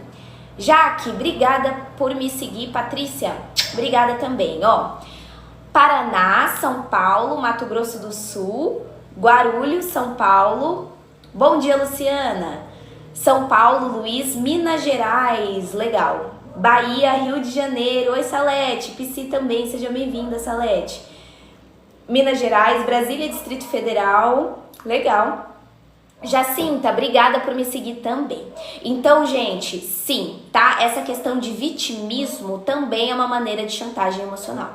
Jaque, obrigada por me seguir. Patrícia, obrigada também, ó. Paraná, São Paulo, Mato Grosso do Sul, Guarulhos, São Paulo. Bom dia, Luciana. São Paulo, Luiz, Minas Gerais, legal. Bahia, Rio de Janeiro. Oi, Salete. Psi também, seja bem-vinda, Salete. Minas Gerais, Brasília, Distrito Federal. Legal. Jacinta, obrigada por me seguir também. Então, gente, sim, tá? Essa questão de vitimismo também é uma maneira de chantagem emocional.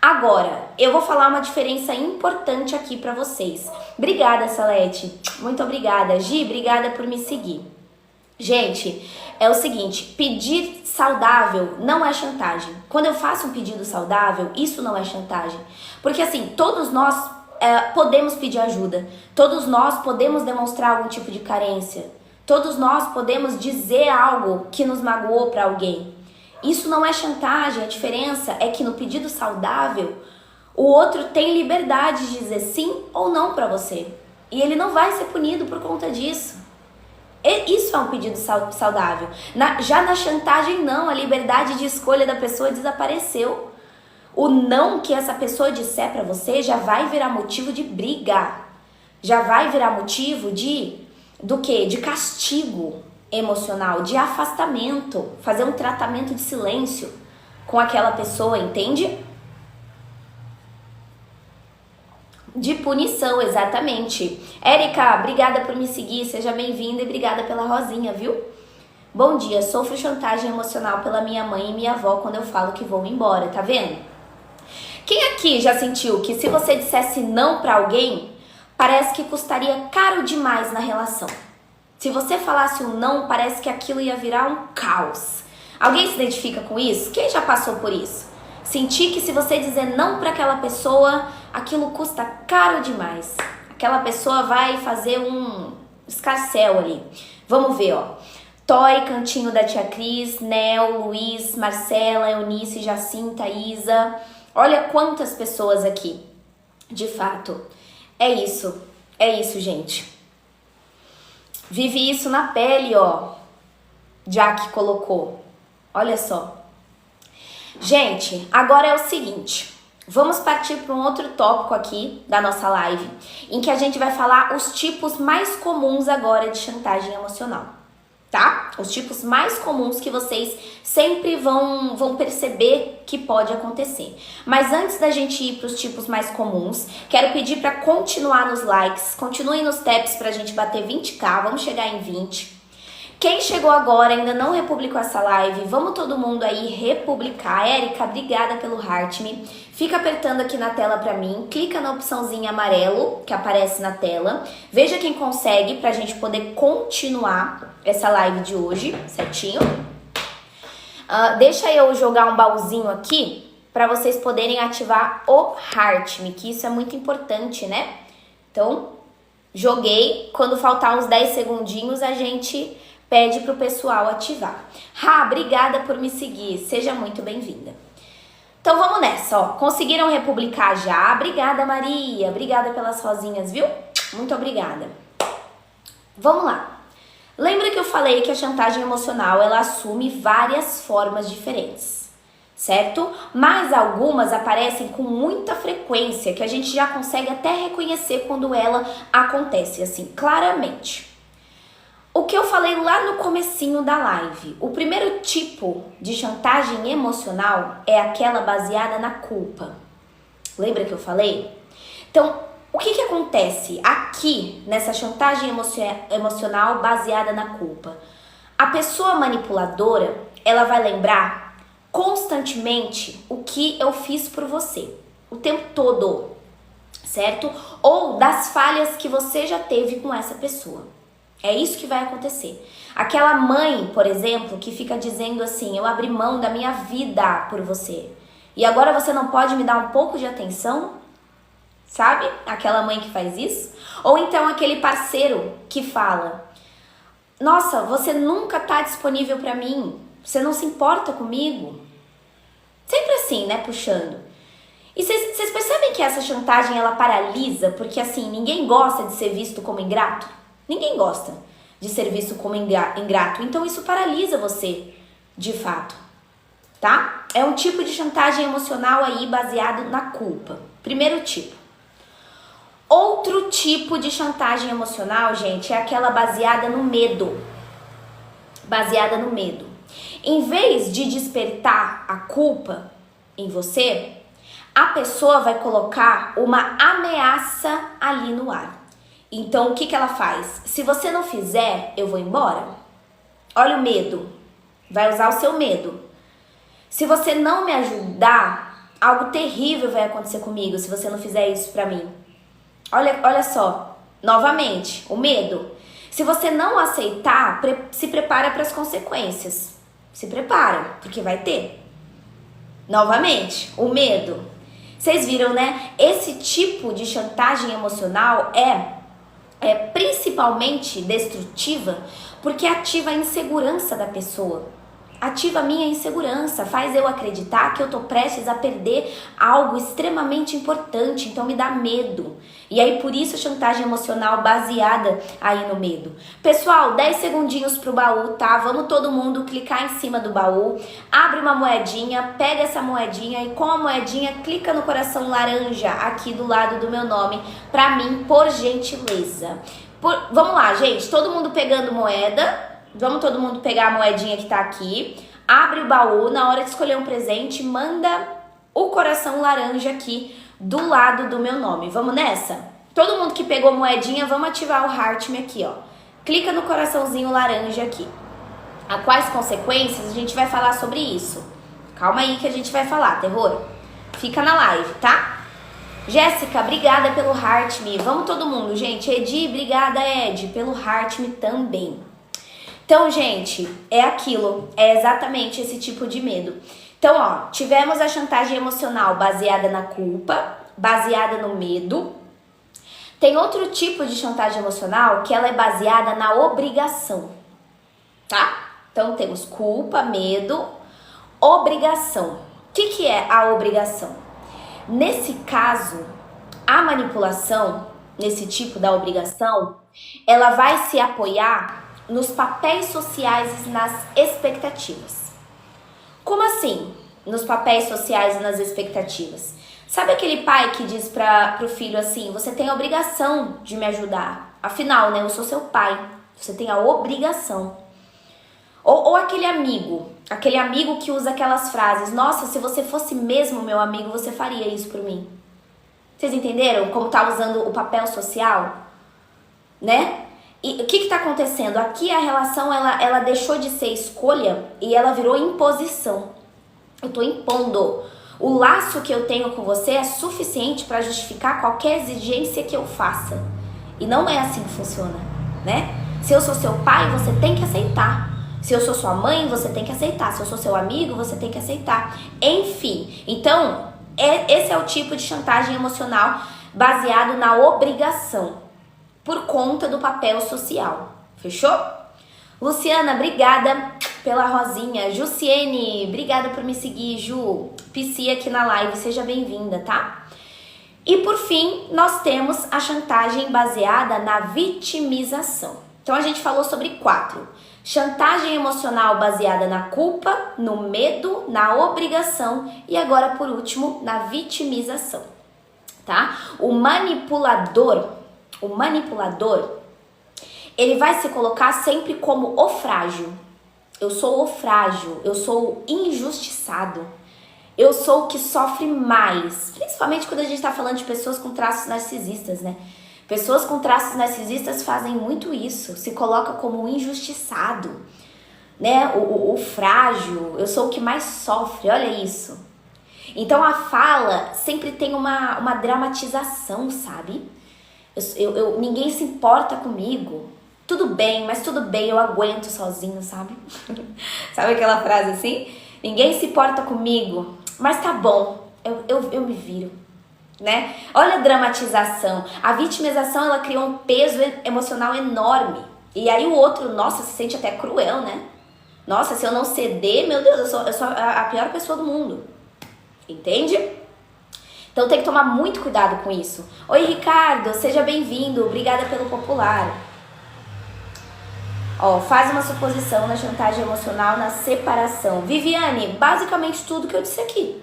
Agora, eu vou falar uma diferença importante aqui pra vocês. Obrigada, Salete. Muito obrigada. Gi, obrigada por me seguir. Gente, é o seguinte, pedir saudável não é chantagem. Quando eu faço um pedido saudável, isso não é chantagem. Porque assim, todos nós podemos pedir ajuda. Todos nós podemos demonstrar algum tipo de carência. Todos nós podemos dizer algo que nos magoou para alguém. Isso não é chantagem. A diferença é que no pedido saudável, o outro tem liberdade de dizer sim ou não para você. E ele não vai ser punido por conta disso. Isso é um pedido saudável. Já na chantagem, não. A liberdade de escolha da pessoa desapareceu. O não que essa pessoa disser pra você já vai virar motivo de briga. Já vai virar motivo do quê? De castigo emocional, de afastamento. Fazer um tratamento de silêncio com aquela pessoa, entende? De punição, exatamente. Érica, obrigada por me seguir, seja bem-vinda e obrigada pela rosinha, viu? Bom dia, sofro chantagem emocional pela minha mãe e minha avó quando eu falo que vou embora, tá vendo? Quem aqui já sentiu que se você dissesse não pra alguém, parece que custaria caro demais na relação? Se você falasse um não, parece que aquilo ia virar um caos. Alguém se identifica com isso? Quem já passou por isso? Sentir que se você dizer não pra aquela pessoa, aquilo custa caro demais. Aquela pessoa vai fazer um escarcéu ali. Vamos ver, ó. Toy, Cantinho da Tia Cris, Nel, Luiz, Marcela, Eunice, Jacinta, Isa. Olha quantas pessoas aqui. De fato, é isso, gente. Vive isso na pele, ó. Jack colocou. Olha só. Gente, agora é o seguinte. Vamos partir para um outro tópico aqui da nossa live, em que a gente vai falar os tipos mais comuns agora de chantagem emocional. Tá? Os tipos mais comuns que vocês sempre vão perceber que pode acontecer. Mas antes da gente ir para os tipos mais comuns, quero pedir para continuar nos likes, continuem nos taps para a gente bater 20k, vamos chegar em 20. Quem chegou agora ainda não republicou essa live, vamos todo mundo aí republicar. Érica, obrigada pelo heart me. Fica apertando aqui na tela pra mim, clica na opçãozinha amarelo que aparece na tela. Veja quem consegue pra gente poder continuar essa live de hoje, certinho? Deixa eu jogar um baúzinho aqui pra vocês poderem ativar o heart me, que isso é muito importante, né? Então, joguei, quando faltar uns 10 segundinhos a gente pede pro pessoal ativar. Obrigada por me seguir, seja muito bem-vinda. Então vamos nessa, ó. Conseguiram republicar já? Obrigada, Maria. Obrigada pelas rosinhas, viu? Muito obrigada. Vamos lá. Lembra que eu falei que a chantagem emocional, ela assume várias formas diferentes, certo? Mas algumas aparecem com muita frequência, que a gente já consegue até reconhecer quando ela acontece, assim, claramente. O que eu falei lá no comecinho da live, o primeiro tipo de chantagem emocional é aquela baseada na culpa. Lembra que eu falei? Então, o que acontece aqui nessa chantagem emocional baseada na culpa? A pessoa manipuladora, ela vai lembrar constantemente o que eu fiz por você, o tempo todo, certo? Ou das falhas que você já teve com essa pessoa. É isso que vai acontecer. Aquela mãe, por exemplo, que fica dizendo assim, eu abri mão da minha vida por você. E agora você não pode me dar um pouco de atenção? Sabe? Aquela mãe que faz isso. Ou então aquele parceiro que fala, nossa, você nunca tá disponível pra mim. Você não se importa comigo. Sempre assim, né? Puxando. E vocês percebem que essa chantagem, ela paralisa? Porque assim, ninguém gosta de ser visto como ingrato. Ninguém gosta de ser visto como ingrato. Então isso paralisa você, de fato. Tá? É um tipo de chantagem emocional aí baseado na culpa. Primeiro tipo. Outro tipo de chantagem emocional, gente, é aquela baseada no medo. Baseada no medo. Em vez de despertar a culpa em você, a pessoa vai colocar uma ameaça ali no ar. Então, o que ela faz? Se você não fizer, eu vou embora. Olha o medo. Vai usar o seu medo. Se você não me ajudar, algo terrível vai acontecer comigo se você não fizer isso pra mim. Olha só. Novamente, o medo. Se você não aceitar, se prepara para as consequências. Se prepara, porque vai ter. Novamente, o medo. Vocês viram, né? Esse tipo de chantagem emocional é principalmente destrutiva porque ativa a insegurança da pessoa. Ativa a minha insegurança, faz eu acreditar que eu tô prestes a perder algo extremamente importante, então me dá medo. E aí por isso a chantagem emocional baseada aí no medo. Pessoal, 10 segundinhos pro baú, tá? Vamos todo mundo clicar em cima do baú, abre uma moedinha, pega essa moedinha e com a moedinha clica no coração laranja aqui do lado do meu nome pra mim, por gentileza. Vamos lá, gente, todo mundo pegando moeda. Vamos todo mundo pegar a moedinha que tá aqui, abre o baú, na hora de escolher um presente, manda o coração laranja aqui do lado do meu nome. Vamos nessa? Todo mundo que pegou moedinha, vamos ativar o Heart Me aqui, ó. Clica no coraçãozinho laranja aqui. A quais consequências? A gente vai falar sobre isso. Calma aí que a gente vai falar, terror. Fica na live, tá? Jéssica, obrigada pelo Heart Me. Vamos todo mundo, gente. Edi, obrigada, Ed, pelo Heart Me também. Então, gente, é aquilo, é exatamente esse tipo de medo. Então, ó, tivemos a chantagem emocional baseada na culpa, baseada no medo. Tem outro tipo de chantagem emocional que ela é baseada na obrigação, tá? Então, temos culpa, medo, obrigação. O que é a obrigação? Nesse caso, a manipulação, nesse tipo da obrigação, ela vai se apoiar nos papéis sociais e nas expectativas. Como assim? Nos papéis sociais e nas expectativas? Sabe aquele pai que diz pro filho assim, você tem a obrigação de me ajudar. Afinal, né, eu sou seu pai. Você tem a obrigação. Ou aquele amigo que usa aquelas frases, nossa, se você fosse mesmo meu amigo, você faria isso por mim. Vocês entenderam como tá usando o papel social? Né? E o que está acontecendo? Aqui a relação, ela deixou de ser escolha e ela virou imposição. Eu estou impondo. O laço que eu tenho com você é suficiente para justificar qualquer exigência que eu faça. E não é assim que funciona, né? Se eu sou seu pai, você tem que aceitar. Se eu sou sua mãe, você tem que aceitar. Se eu sou seu amigo, você tem que aceitar. Enfim, então, esse é o tipo de chantagem emocional baseado na obrigação. Por conta do papel social. Fechou? Luciana, obrigada pela rosinha. Jussiene, obrigada por me seguir, Ju. Psi aqui na live, seja bem-vinda, tá? E por fim, nós temos a chantagem baseada na vitimização. Então a gente falou sobre 4. Chantagem emocional baseada na culpa, no medo, na obrigação e agora por último, na vitimização, tá? O manipulador, ele vai se colocar sempre como o frágil. Eu sou o frágil, eu sou o injustiçado. Eu sou o que sofre mais. Principalmente quando a gente tá falando de pessoas com traços narcisistas, né? Pessoas com traços narcisistas fazem muito isso. Se coloca como o injustiçado, né? O frágil. Eu sou o que mais sofre, olha isso. Então a fala sempre tem uma dramatização, sabe? Ninguém se importa comigo. Tudo bem, mas tudo bem, eu aguento sozinho, sabe? Sabe aquela frase assim? Ninguém se importa comigo, mas tá bom, eu me viro, né? Olha a dramatização. A vitimização, ela criou um peso emocional enorme. E aí o outro, nossa, se sente até cruel, né? Nossa, se eu não ceder, meu Deus, eu sou a pior pessoa do mundo. Entende? Então tem que tomar muito cuidado com isso. Oi, Ricardo, seja bem-vindo. Obrigada pelo popular. Ó, faz uma suposição na chantagem emocional, na separação. Viviane, basicamente tudo que eu disse aqui.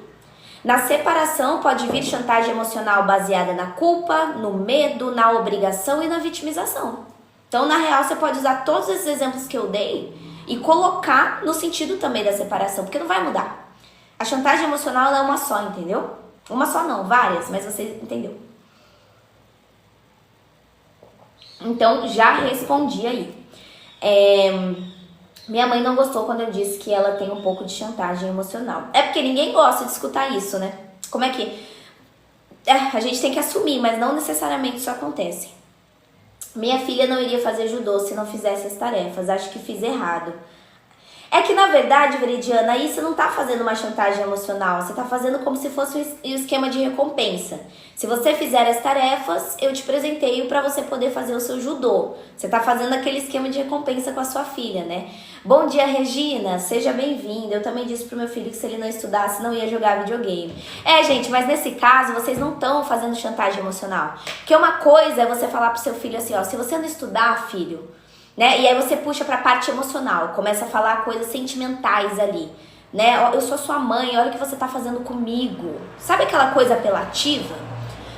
Na separação pode vir chantagem emocional baseada na culpa, no medo, na obrigação e na vitimização. Então, na real, você pode usar todos esses exemplos que eu dei e colocar no sentido também da separação, porque não vai mudar. A chantagem emocional ela é uma só, entendeu? Uma só não, várias, mas você entendeu. Então, já respondi aí. Minha mãe não gostou quando eu disse que ela tem um pouco de chantagem emocional. É porque ninguém gosta de escutar isso, né? Como é que... a gente tem que assumir, mas não necessariamente isso acontece. Minha filha não iria fazer judô se não fizesse as tarefas. Acho que fiz errado. É que, na verdade, Veridiana, aí você não tá fazendo uma chantagem emocional. Você tá fazendo como se fosse um esquema de recompensa. Se você fizer as tarefas, eu te presenteio para você poder fazer o seu judô. Você tá fazendo aquele esquema de recompensa com a sua filha, né? Bom dia, Regina. Seja bem-vinda. Eu também disse pro meu filho que se ele não estudasse, não ia jogar videogame. Gente, mas nesse caso, vocês não estão fazendo chantagem emocional. Porque uma coisa é você falar pro seu filho assim, ó, se você não estudar, filho... Né? E aí você puxa pra parte emocional, começa a falar coisas sentimentais ali, né? Eu sou sua mãe, olha o que você tá fazendo comigo. Sabe aquela coisa apelativa?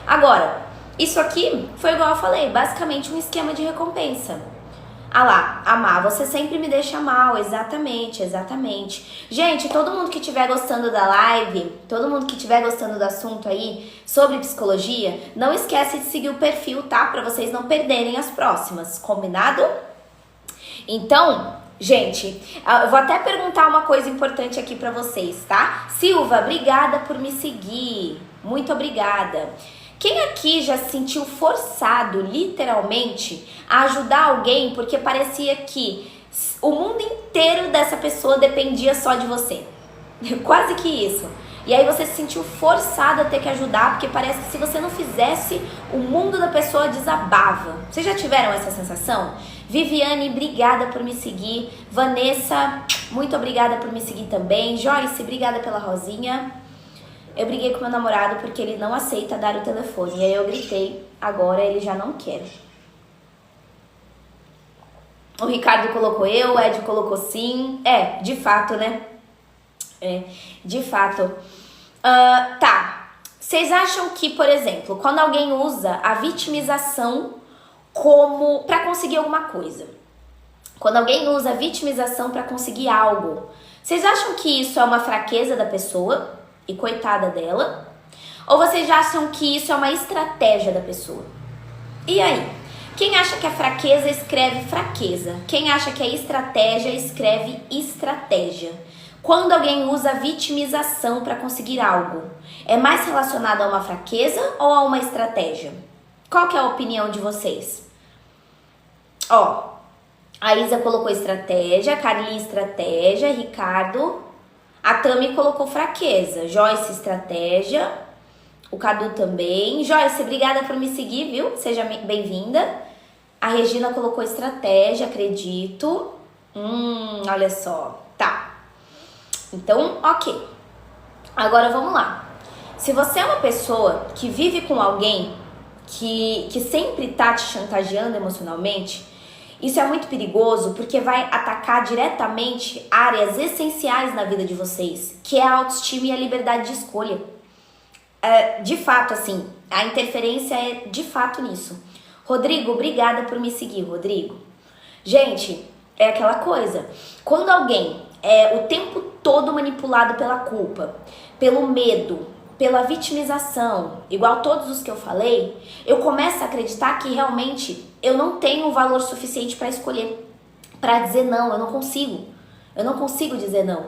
Agora, isso aqui foi igual eu falei, basicamente um esquema de recompensa. Ah lá, amar, você sempre me deixa mal, exatamente, exatamente. Gente, todo mundo que estiver gostando da live, todo mundo que estiver gostando do assunto aí sobre psicologia, não esquece de seguir o perfil, tá? Pra vocês não perderem as próximas, combinado? Então, gente, eu vou até perguntar uma coisa importante aqui pra vocês, tá? Silva, obrigada por me seguir. Muito obrigada. Quem aqui já se sentiu forçado, literalmente, a ajudar alguém porque parecia que o mundo inteiro dessa pessoa dependia só de você? Quase que isso. E aí você se sentiu forçado a ter que ajudar porque parece que se você não fizesse, o mundo da pessoa desabava. Vocês já tiveram essa sensação? Viviane, obrigada por me seguir. Vanessa, muito obrigada por me seguir também. Joyce, obrigada pela rosinha. Eu briguei com meu namorado porque ele não aceita dar o telefone. E aí eu gritei, agora ele já não quer. O Ricardo colocou eu, o Ed colocou sim. De fato, né? De fato. Tá. Vocês acham que, por exemplo, quando alguém usa a vitimização como para conseguir alguma coisa, quando alguém usa a vitimização para conseguir algo, vocês acham que isso é uma fraqueza da pessoa e coitada dela? Ou vocês acham que isso é uma estratégia da pessoa? E aí? Quem acha que é fraqueza, escreve fraqueza. Quem acha que é estratégia, escreve estratégia. Quando alguém usa a vitimização para conseguir algo, é mais relacionado a uma fraqueza ou a uma estratégia? Qual que é a opinião de vocês? Ó, a Isa colocou estratégia, a Carlinha estratégia, Ricardo, a Tami colocou fraqueza, Joyce estratégia, o Cadu também. Joyce, obrigada por me seguir, viu? Seja bem-vinda. A Regina colocou estratégia, acredito. Olha só, tá. Então, ok. Agora vamos lá. Se você é uma pessoa que vive com alguém que sempre tá te chantageando emocionalmente, isso é muito perigoso porque vai atacar diretamente áreas essenciais na vida de vocês, que é a autoestima e a liberdade de escolha. De fato, assim, a interferência é de fato nisso. Rodrigo, obrigada por me seguir, Rodrigo. Gente, é aquela coisa. Quando alguém é o tempo todo manipulado pela culpa, pelo medo, pela vitimização, igual todos os que eu falei, eu começo a acreditar que realmente eu não tenho o valor suficiente para escolher, para dizer não, eu não consigo dizer não.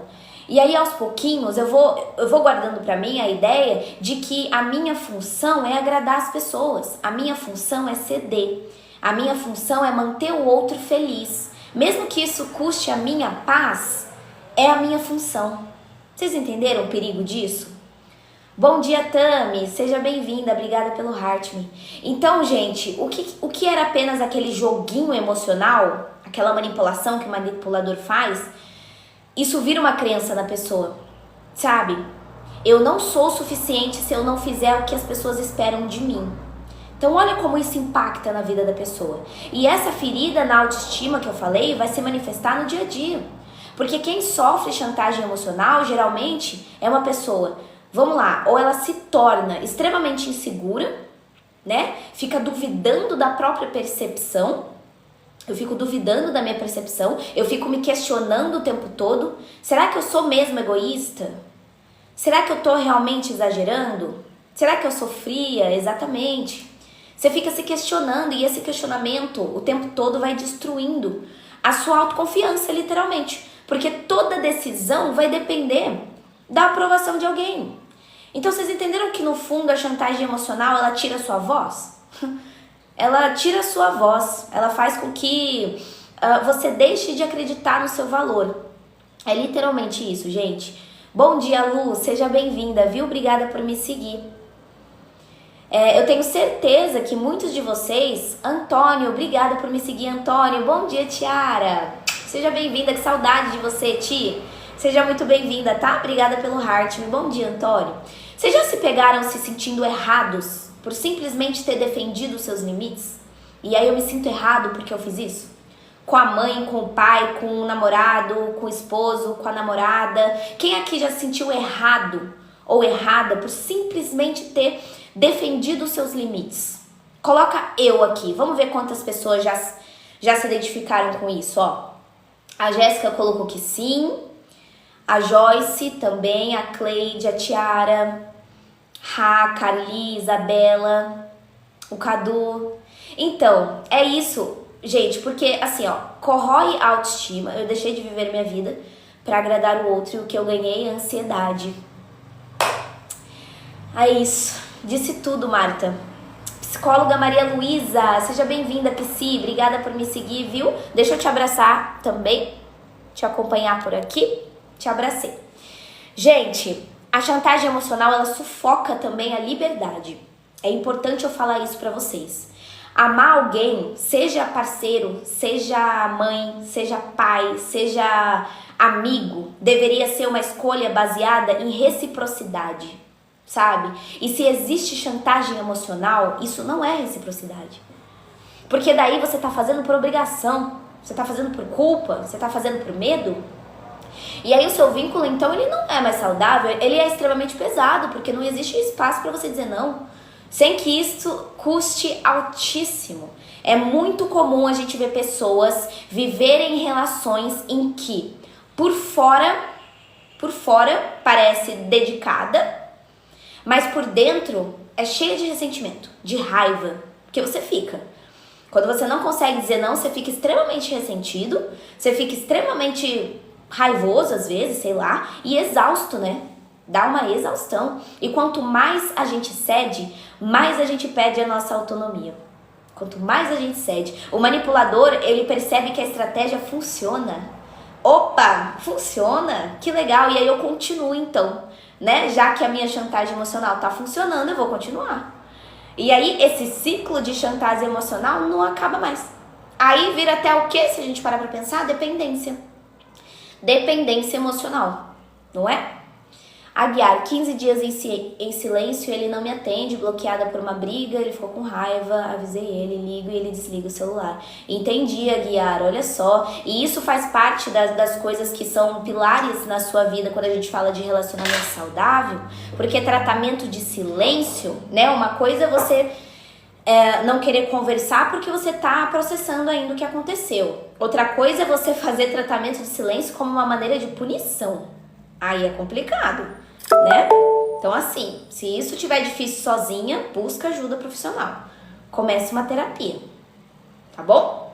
E aí aos pouquinhos eu vou guardando para mim a ideia de que a minha função é agradar as pessoas, a minha função é ceder, A minha função é manter o outro feliz. Mesmo que isso custe a minha paz, é a minha função. Vocês entenderam o perigo disso? Bom dia, Tami. Seja bem-vinda. Obrigada pelo heart me. Então, gente, o que era apenas aquele joguinho emocional, aquela manipulação que o manipulador faz, isso vira uma crença na pessoa, sabe? Eu não sou o suficiente se eu não fizer o que as pessoas esperam de mim. Então olha como isso impacta na vida da pessoa. E essa ferida na autoestima que eu falei vai se manifestar no dia a dia. Porque quem sofre chantagem emocional geralmente é uma pessoa, vamos lá, ou ela se torna extremamente insegura, né? Fica duvidando da própria percepção. Eu fico duvidando da minha percepção, eu fico me questionando o tempo todo. Será que eu sou mesmo egoísta? Será que eu tô realmente exagerando? Será que eu sou fria? Exatamente. Você fica se questionando e esse questionamento o tempo todo vai destruindo a sua autoconfiança, literalmente. Porque toda decisão vai depender da aprovação de alguém. Então vocês entenderam que no fundo a chantagem emocional ela tira a sua voz? Ela tira a sua voz, ela faz com que você deixe de acreditar no seu valor. É literalmente isso, gente. Bom dia, Lu, seja bem-vinda, viu? Obrigada por me seguir. Eu tenho certeza que muitos de vocês... Antônio, obrigada por me seguir, Antônio. Bom dia, Tiara. Seja bem-vinda, que saudade de você, Ti. Seja muito bem-vinda, tá? Obrigada pelo heart. Bom dia, Antônio. Vocês já se pegaram se sentindo errados por simplesmente ter defendido os seus limites? E aí eu me sinto errado porque eu fiz isso? Com a mãe, com o pai, com o namorado, com o esposo, com a namorada. Quem aqui já se sentiu errado ou errada por simplesmente ter defendido os seus limites? Coloca eu aqui. Vamos ver quantas pessoas já se identificaram com isso, ó. A Jéssica colocou que sim. A Joyce também, a Cleide, a Tiara, a Carly, Isabela, o Cadu. Então, é isso, gente, porque assim, ó, corrói a autoestima. Eu deixei de viver minha vida pra agradar o outro e o que eu ganhei é ansiedade. É isso. Disse tudo, Marta. Psicóloga Maria Luísa, seja bem-vinda, Psi. Obrigada por me seguir, viu? Deixa eu te abraçar também, te acompanhar por aqui. Te abracei. Gente, a chantagem emocional, ela sufoca também a liberdade. É importante eu falar isso pra vocês. Amar alguém, seja parceiro, seja mãe, seja pai, seja amigo, deveria ser uma escolha baseada em reciprocidade, sabe? E se existe chantagem emocional, isso não é reciprocidade. Porque daí você tá fazendo por obrigação, você tá fazendo por culpa, você tá fazendo por medo. E aí o seu vínculo, então, ele não é mais saudável, ele é extremamente pesado, porque não existe espaço para você dizer não, sem que isso custe altíssimo. É muito comum a gente ver pessoas viverem relações em que, por fora parece dedicada, mas por dentro é cheia de ressentimento, de raiva, porque você fica. Quando você não consegue dizer não, você fica extremamente ressentido, você fica extremamente raivoso às vezes, sei lá, e exausto, né? Dá uma exaustão. E quanto mais a gente cede, mais a gente perde a nossa autonomia. Quanto mais a gente cede. O manipulador, ele percebe que a estratégia funciona. Opa, funciona? Que legal. E aí eu continuo então, né? Já que a minha chantagem emocional tá funcionando, eu vou continuar. E aí esse ciclo de chantagem emocional não acaba mais. Aí vira até o quê? Se a gente parar pra pensar, dependência. Dependência emocional, não é? Aguiar, 15 dias em silêncio, ele não me atende, bloqueada por uma briga, ele ficou com raiva, avisei ele, ligo e ele desliga o celular. Entendi, Aguiar, olha só. E isso faz parte das coisas que são pilares na sua vida quando a gente fala de relacionamento saudável, porque tratamento de silêncio, né? Uma coisa é você não querer conversar porque você tá processando ainda o que aconteceu. Outra coisa é você fazer tratamento de silêncio como uma maneira de punição. Aí é complicado, né? Então assim, se isso tiver difícil sozinha, busca ajuda profissional. Comece uma terapia, tá bom?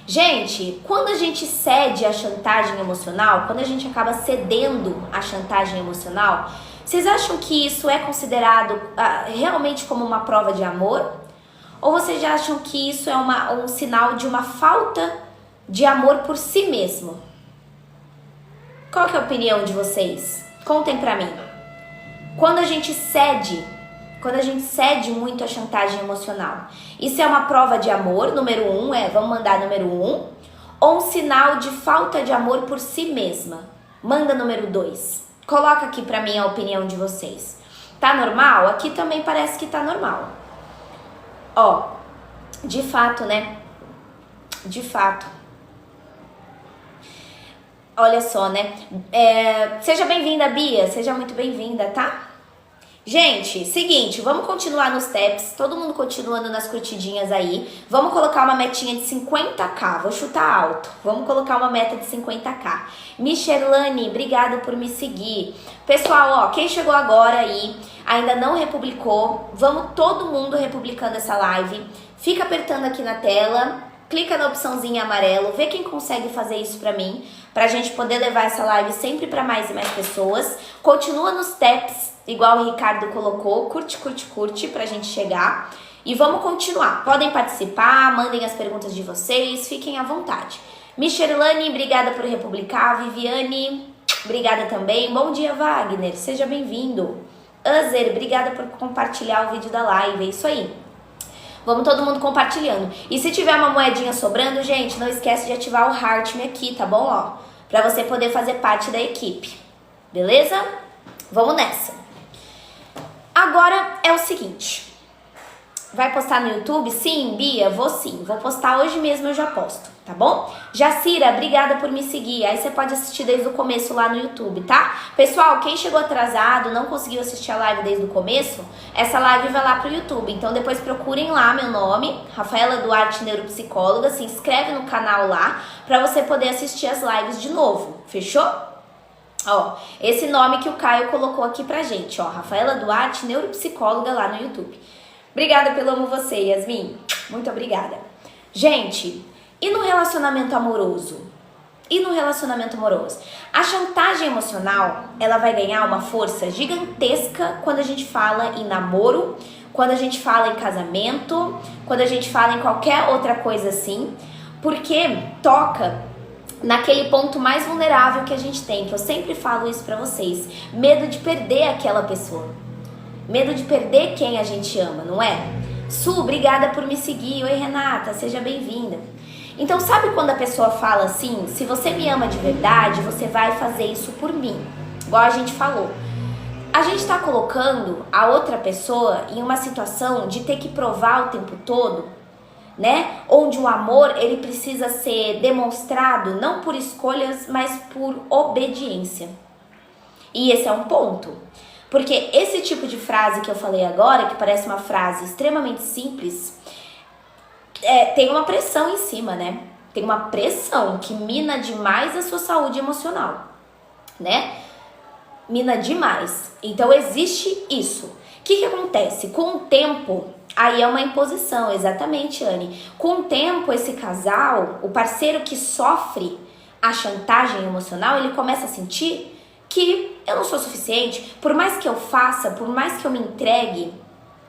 Gente, quando a gente cede à chantagem emocional, quando a gente acaba cedendo à chantagem emocional, vocês acham que isso é considerado realmente como uma prova de amor? Ou vocês já acham que isso é um sinal de uma falta de amor por si mesmo? Qual que é a opinião de vocês? Contem pra mim. Quando a gente cede muito à chantagem emocional, isso é uma prova de amor, número 1, vamos mandar número 1, ou um sinal de falta de amor por si mesma? Manda número 2. Coloca aqui pra mim a opinião de vocês. Tá normal? Aqui também parece que tá normal. Ó, de fato, né? De fato. Olha só, né? Seja bem-vinda, Bia. Seja muito bem-vinda, tá? Gente, seguinte, vamos continuar nos taps. Todo mundo continuando nas curtidinhas aí. Vamos colocar uma metinha de 50k. Vou chutar alto. Vamos colocar uma meta de 50k. Michelane, obrigada por me seguir. Pessoal, ó, quem chegou agora aí, ainda não republicou, vamos todo mundo republicando essa live. Fica apertando aqui na tela, clica na opçãozinha amarelo, vê quem consegue fazer isso pra mim, pra gente poder levar essa live sempre pra mais e mais pessoas. Continua nos taps, igual o Ricardo colocou, curte pra gente chegar. E vamos continuar. Podem participar, mandem as perguntas de vocês, fiquem à vontade. Michelane, obrigada por republicar. Viviane, obrigada também. Bom dia, Wagner, seja bem-vindo. Azer, obrigada por compartilhar o vídeo da live, é isso aí. Vamos todo mundo compartilhando. E se tiver uma moedinha sobrando, gente, não esquece de ativar o Heart Me aqui, tá bom? Ó, pra você poder fazer parte da equipe. Beleza? Vamos nessa. Agora é o seguinte. Vai postar no YouTube? Sim, Bia, vou sim. Vou postar hoje mesmo, eu já posto, tá bom? Jacira, obrigada por me seguir. Aí você pode assistir desde o começo lá no YouTube, tá? Pessoal, quem chegou atrasado, não conseguiu assistir a live desde o começo, essa live vai lá pro YouTube. Então depois procurem lá meu nome, Rafaela Duarte, neuropsicóloga. Se inscreve no canal lá pra você poder assistir as lives de novo. Fechou? Ó, esse nome que o Caio colocou aqui pra gente, ó, Rafaela Duarte, neuropsicóloga lá no YouTube. Obrigada pelo amo você, Yasmin. Muito obrigada. Gente, e no relacionamento amoroso? A chantagem emocional, ela vai ganhar uma força gigantesca quando a gente fala em namoro, quando a gente fala em casamento, quando a gente fala em qualquer outra coisa assim, porque toca naquele ponto mais vulnerável que a gente tem, que eu sempre falo isso pra vocês, medo de perder aquela pessoa. Medo de perder quem a gente ama, não é? Su, obrigada por me seguir. Oi, Renata, seja bem-vinda. Então, sabe quando a pessoa fala assim, se você me ama de verdade, você vai fazer isso por mim? Igual a gente falou. A gente tá colocando a outra pessoa em uma situação de ter que provar o tempo todo, né? Onde o amor, ele precisa ser demonstrado não por escolhas, mas por obediência. E esse é um ponto. Porque esse tipo de frase que eu falei agora, que parece uma frase extremamente simples, tem uma pressão em cima, né? Tem uma pressão que mina demais a sua saúde emocional, né? Mina demais. Então existe isso. O que acontece? Com o tempo, aí é uma imposição, exatamente, Anne. Com o tempo, esse casal, o parceiro que sofre a chantagem emocional, ele começa a sentir que eu não sou suficiente, por mais que eu faça, por mais que eu me entregue,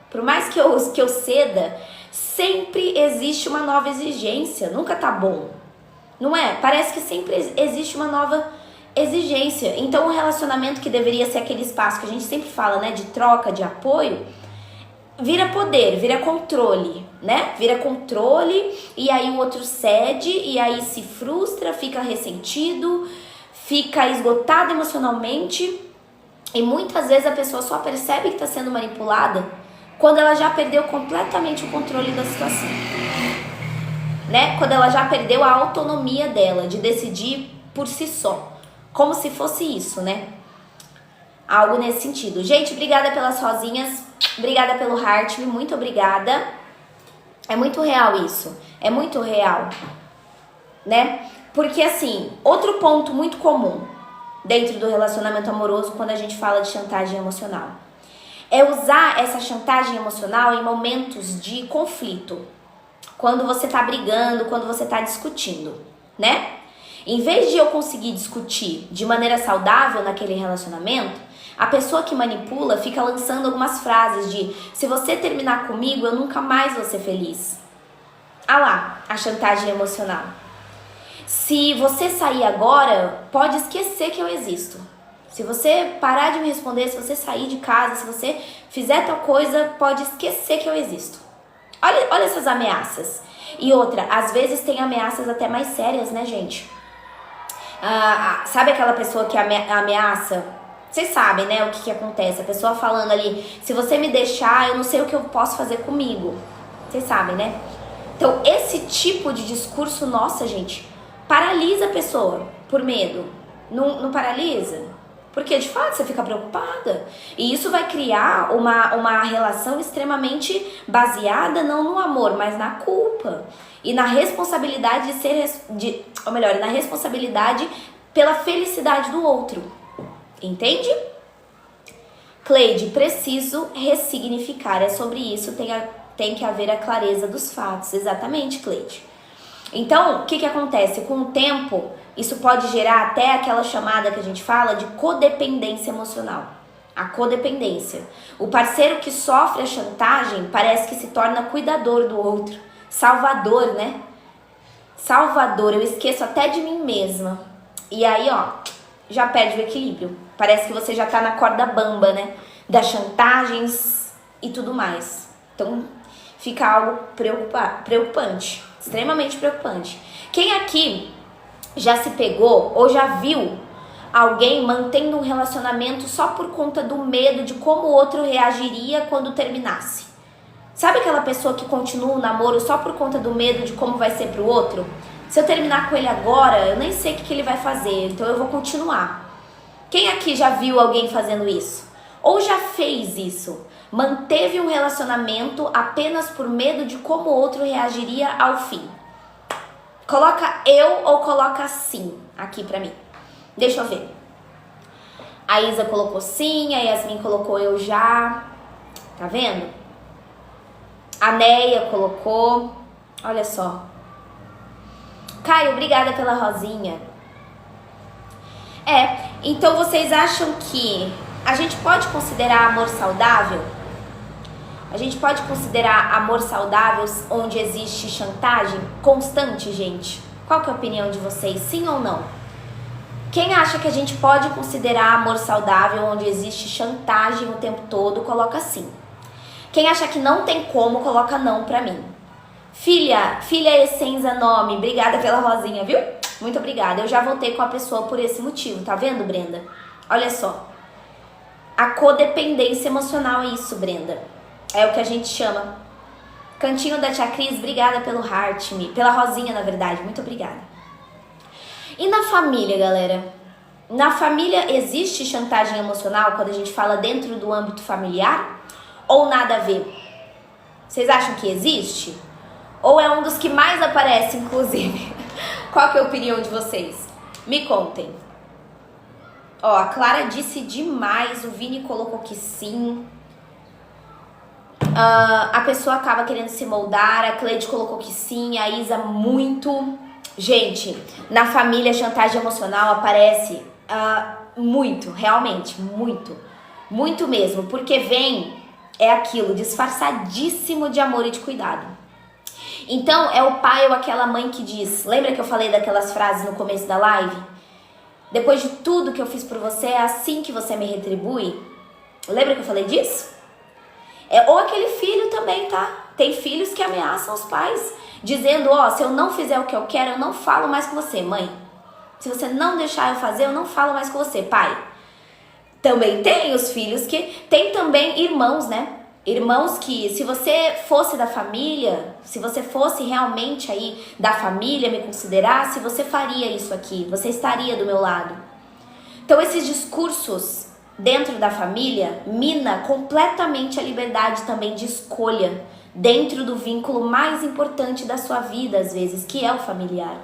por mais que eu ceda, sempre existe uma nova exigência, nunca tá bom, não é? Parece que sempre existe uma nova exigência. Então o relacionamento que deveria ser aquele espaço que a gente sempre fala, né, de troca, de apoio, vira poder, vira controle, né? Vira controle e aí o outro cede e aí se frustra, fica ressentido, fica esgotado emocionalmente e muitas vezes a pessoa só percebe que está sendo manipulada quando ela já perdeu completamente o controle da situação, né? Quando ela já perdeu a autonomia dela de decidir por si só, como se fosse isso, né? Algo nesse sentido. Gente, obrigada pelas rosinhas, obrigada pelo heart, muito obrigada. É muito real isso, é muito real, né? Porque assim, outro ponto muito comum dentro do relacionamento amoroso quando a gente fala de chantagem emocional é usar essa chantagem emocional em momentos de conflito. Quando você tá brigando, quando você tá discutindo, né? Em vez de eu conseguir discutir de maneira saudável naquele relacionamento, A pessoa que manipula fica lançando algumas frases de: se você terminar comigo, eu nunca mais vou ser feliz. Ah lá, a chantagem emocional. Se você sair agora, pode esquecer que eu existo. Se você parar de me responder, se você sair de casa, se você fizer tal coisa, pode esquecer que eu existo. Olha essas ameaças. E outra, às vezes tem ameaças até mais sérias, né, gente? Sabe aquela pessoa que ameaça? Vocês sabem, né, o que acontece. A pessoa falando ali: se você me deixar, eu não sei o que eu posso fazer comigo. Vocês sabem, né? Então, esse tipo de discurso, nossa, gente, paralisa a pessoa por medo. Não paralisa? Porque, de fato, você fica preocupada. E isso vai criar uma relação extremamente baseada não no amor, mas na culpa. E na responsabilidade na responsabilidade pela felicidade do outro. Entende? Cleide, preciso ressignificar. É sobre isso, tem que haver a clareza dos fatos. Exatamente, Cleide. Então, o que acontece? Com o tempo, isso pode gerar até aquela chamada que a gente fala de codependência emocional. A codependência. O parceiro que sofre a chantagem parece que se torna cuidador do outro. Salvador, né? Salvador. Eu esqueço até de mim mesma. E aí, ó, já perde o equilíbrio. Parece que você já tá na corda bamba, né? Das chantagens e tudo mais. Então, fica algo preocupante. Extremamente preocupante. Quem aqui já se pegou ou já viu alguém mantendo um relacionamento só por conta do medo de como o outro reagiria quando terminasse? Sabe aquela pessoa que continua o namoro só por conta do medo de como vai ser pro outro? Se eu terminar com ele agora, eu nem sei o que ele vai fazer, então eu vou continuar. Quem aqui já viu alguém fazendo isso? Ou já fez isso? Manteve um relacionamento apenas por medo de como o outro reagiria ao fim? Coloca eu ou coloca sim aqui pra mim. Deixa eu ver. A Isa colocou sim, a Yasmin colocou eu já. Tá vendo? A Neia colocou. Olha só. Caio, obrigada pela rosinha. Então vocês acham que a gente pode considerar amor saudável? A gente pode considerar amor saudável onde existe chantagem constante, gente? Qual que é a opinião de vocês? Sim ou não? Quem acha que a gente pode considerar amor saudável onde existe chantagem o tempo todo, coloca sim. Quem acha que não tem como, coloca não pra mim. Filha Essenza Nome, obrigada pela rosinha, viu? Muito obrigada. Eu já voltei com a pessoa por esse motivo, tá vendo, Brenda? Olha só. A codependência emocional é isso, Brenda. É o que a gente chama. Cantinho da Tia Cris, obrigada pelo heart me, pela rosinha, na verdade. Muito obrigada. E na família, galera? Na família existe chantagem emocional quando a gente fala dentro do âmbito familiar? Ou nada a ver? Vocês acham que existe? Ou é um dos que mais aparece, inclusive? Qual que é a opinião de vocês? Me contem. Ó, a Clara disse demais, o Vini colocou que sim. A pessoa acaba querendo se moldar, a Cleide colocou que sim, a Isa muito. Gente, na família chantagem emocional aparece muito, realmente, muito. Muito mesmo, porque é aquilo, disfarçadíssimo de amor e de cuidado. Então, é o pai ou aquela mãe que diz, lembra que eu falei daquelas frases no começo da live? Depois de tudo que eu fiz por você, é assim que você me retribui? Lembra que eu falei disso? Ou aquele filho também, tá? Tem filhos que ameaçam os pais, dizendo, se eu não fizer o que eu quero, eu não falo mais com você, mãe. Se você não deixar eu fazer, eu não falo mais com você, pai. Também tem os filhos que... Tem também irmãos, né? Irmãos que, se você fosse da família, se você fosse realmente aí da família, me considerasse, você faria isso aqui, você estaria do meu lado. Então, esses discursos dentro da família mina completamente a liberdade também de escolha dentro do vínculo mais importante da sua vida, às vezes, que é o familiar.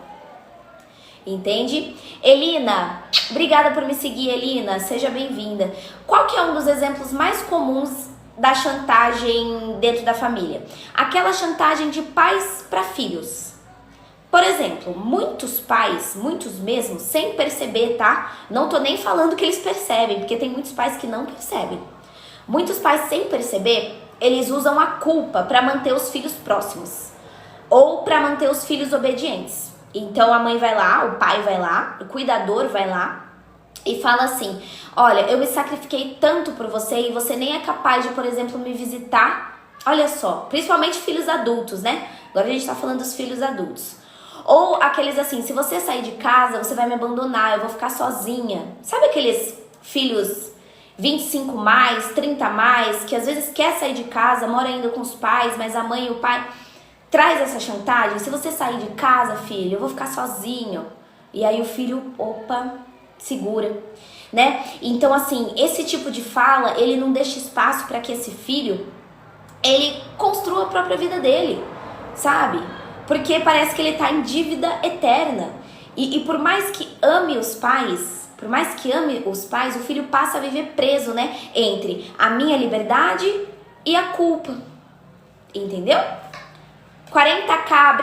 Entende? Elina, obrigada por me seguir, Elina, seja bem-vinda. Qual que é um dos exemplos mais comuns da chantagem dentro da família? Aquela chantagem de pais para filhos. Por exemplo, muitos pais, muitos mesmo, sem perceber, tá? Não tô nem falando que eles percebem, porque tem muitos pais que não percebem. Muitos pais, sem perceber, eles usam a culpa para manter os filhos próximos ou para manter os filhos obedientes. Então a mãe vai lá, o pai vai lá, o cuidador vai lá e fala assim: olha, eu me sacrifiquei tanto por você e você nem é capaz de, por exemplo, me visitar. Olha só, principalmente filhos adultos, né? Agora a gente tá falando dos filhos adultos. Ou aqueles assim: se você sair de casa, você vai me abandonar, eu vou ficar sozinha. Sabe aqueles filhos 25 mais, 30 mais, que às vezes quer sair de casa, mora ainda com os pais, mas a mãe e o pai traz essa chantagem: se você sair de casa, filho, eu vou ficar sozinho. E aí o filho, opa, segura, né? Então assim, esse tipo de fala, ele não deixa espaço para que esse filho, ele construa a própria vida dele, sabe? Porque parece que ele tá em dívida eterna. E por mais que ame os pais, o filho passa a viver preso, né? Entre a minha liberdade e a culpa. Entendeu? 40k,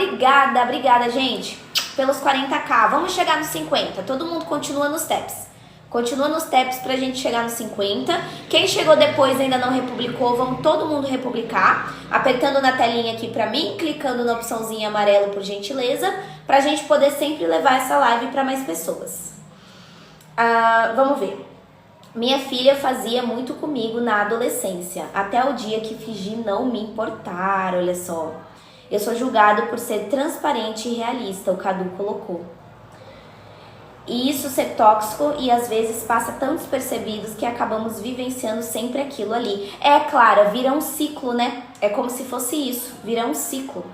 obrigada, gente, pelos 40k. Vamos chegar nos 50. Todo mundo continua nos taps. Continua nos taps pra gente chegar nos 50. Quem chegou depois e ainda não republicou, vamos todo mundo republicar. Apertando na telinha aqui pra mim, clicando na opçãozinha amarela, por gentileza, pra gente poder sempre levar essa live pra mais pessoas. Vamos ver. Minha filha fazia muito comigo na adolescência, até o dia que fingi não me importar, olha só. Eu sou julgado por ser transparente e realista, o Cadu colocou. E isso ser tóxico e às vezes passa tão despercebidos que acabamos vivenciando sempre aquilo ali. É, Clara, vira um ciclo, né? É como se fosse isso, vira um ciclo.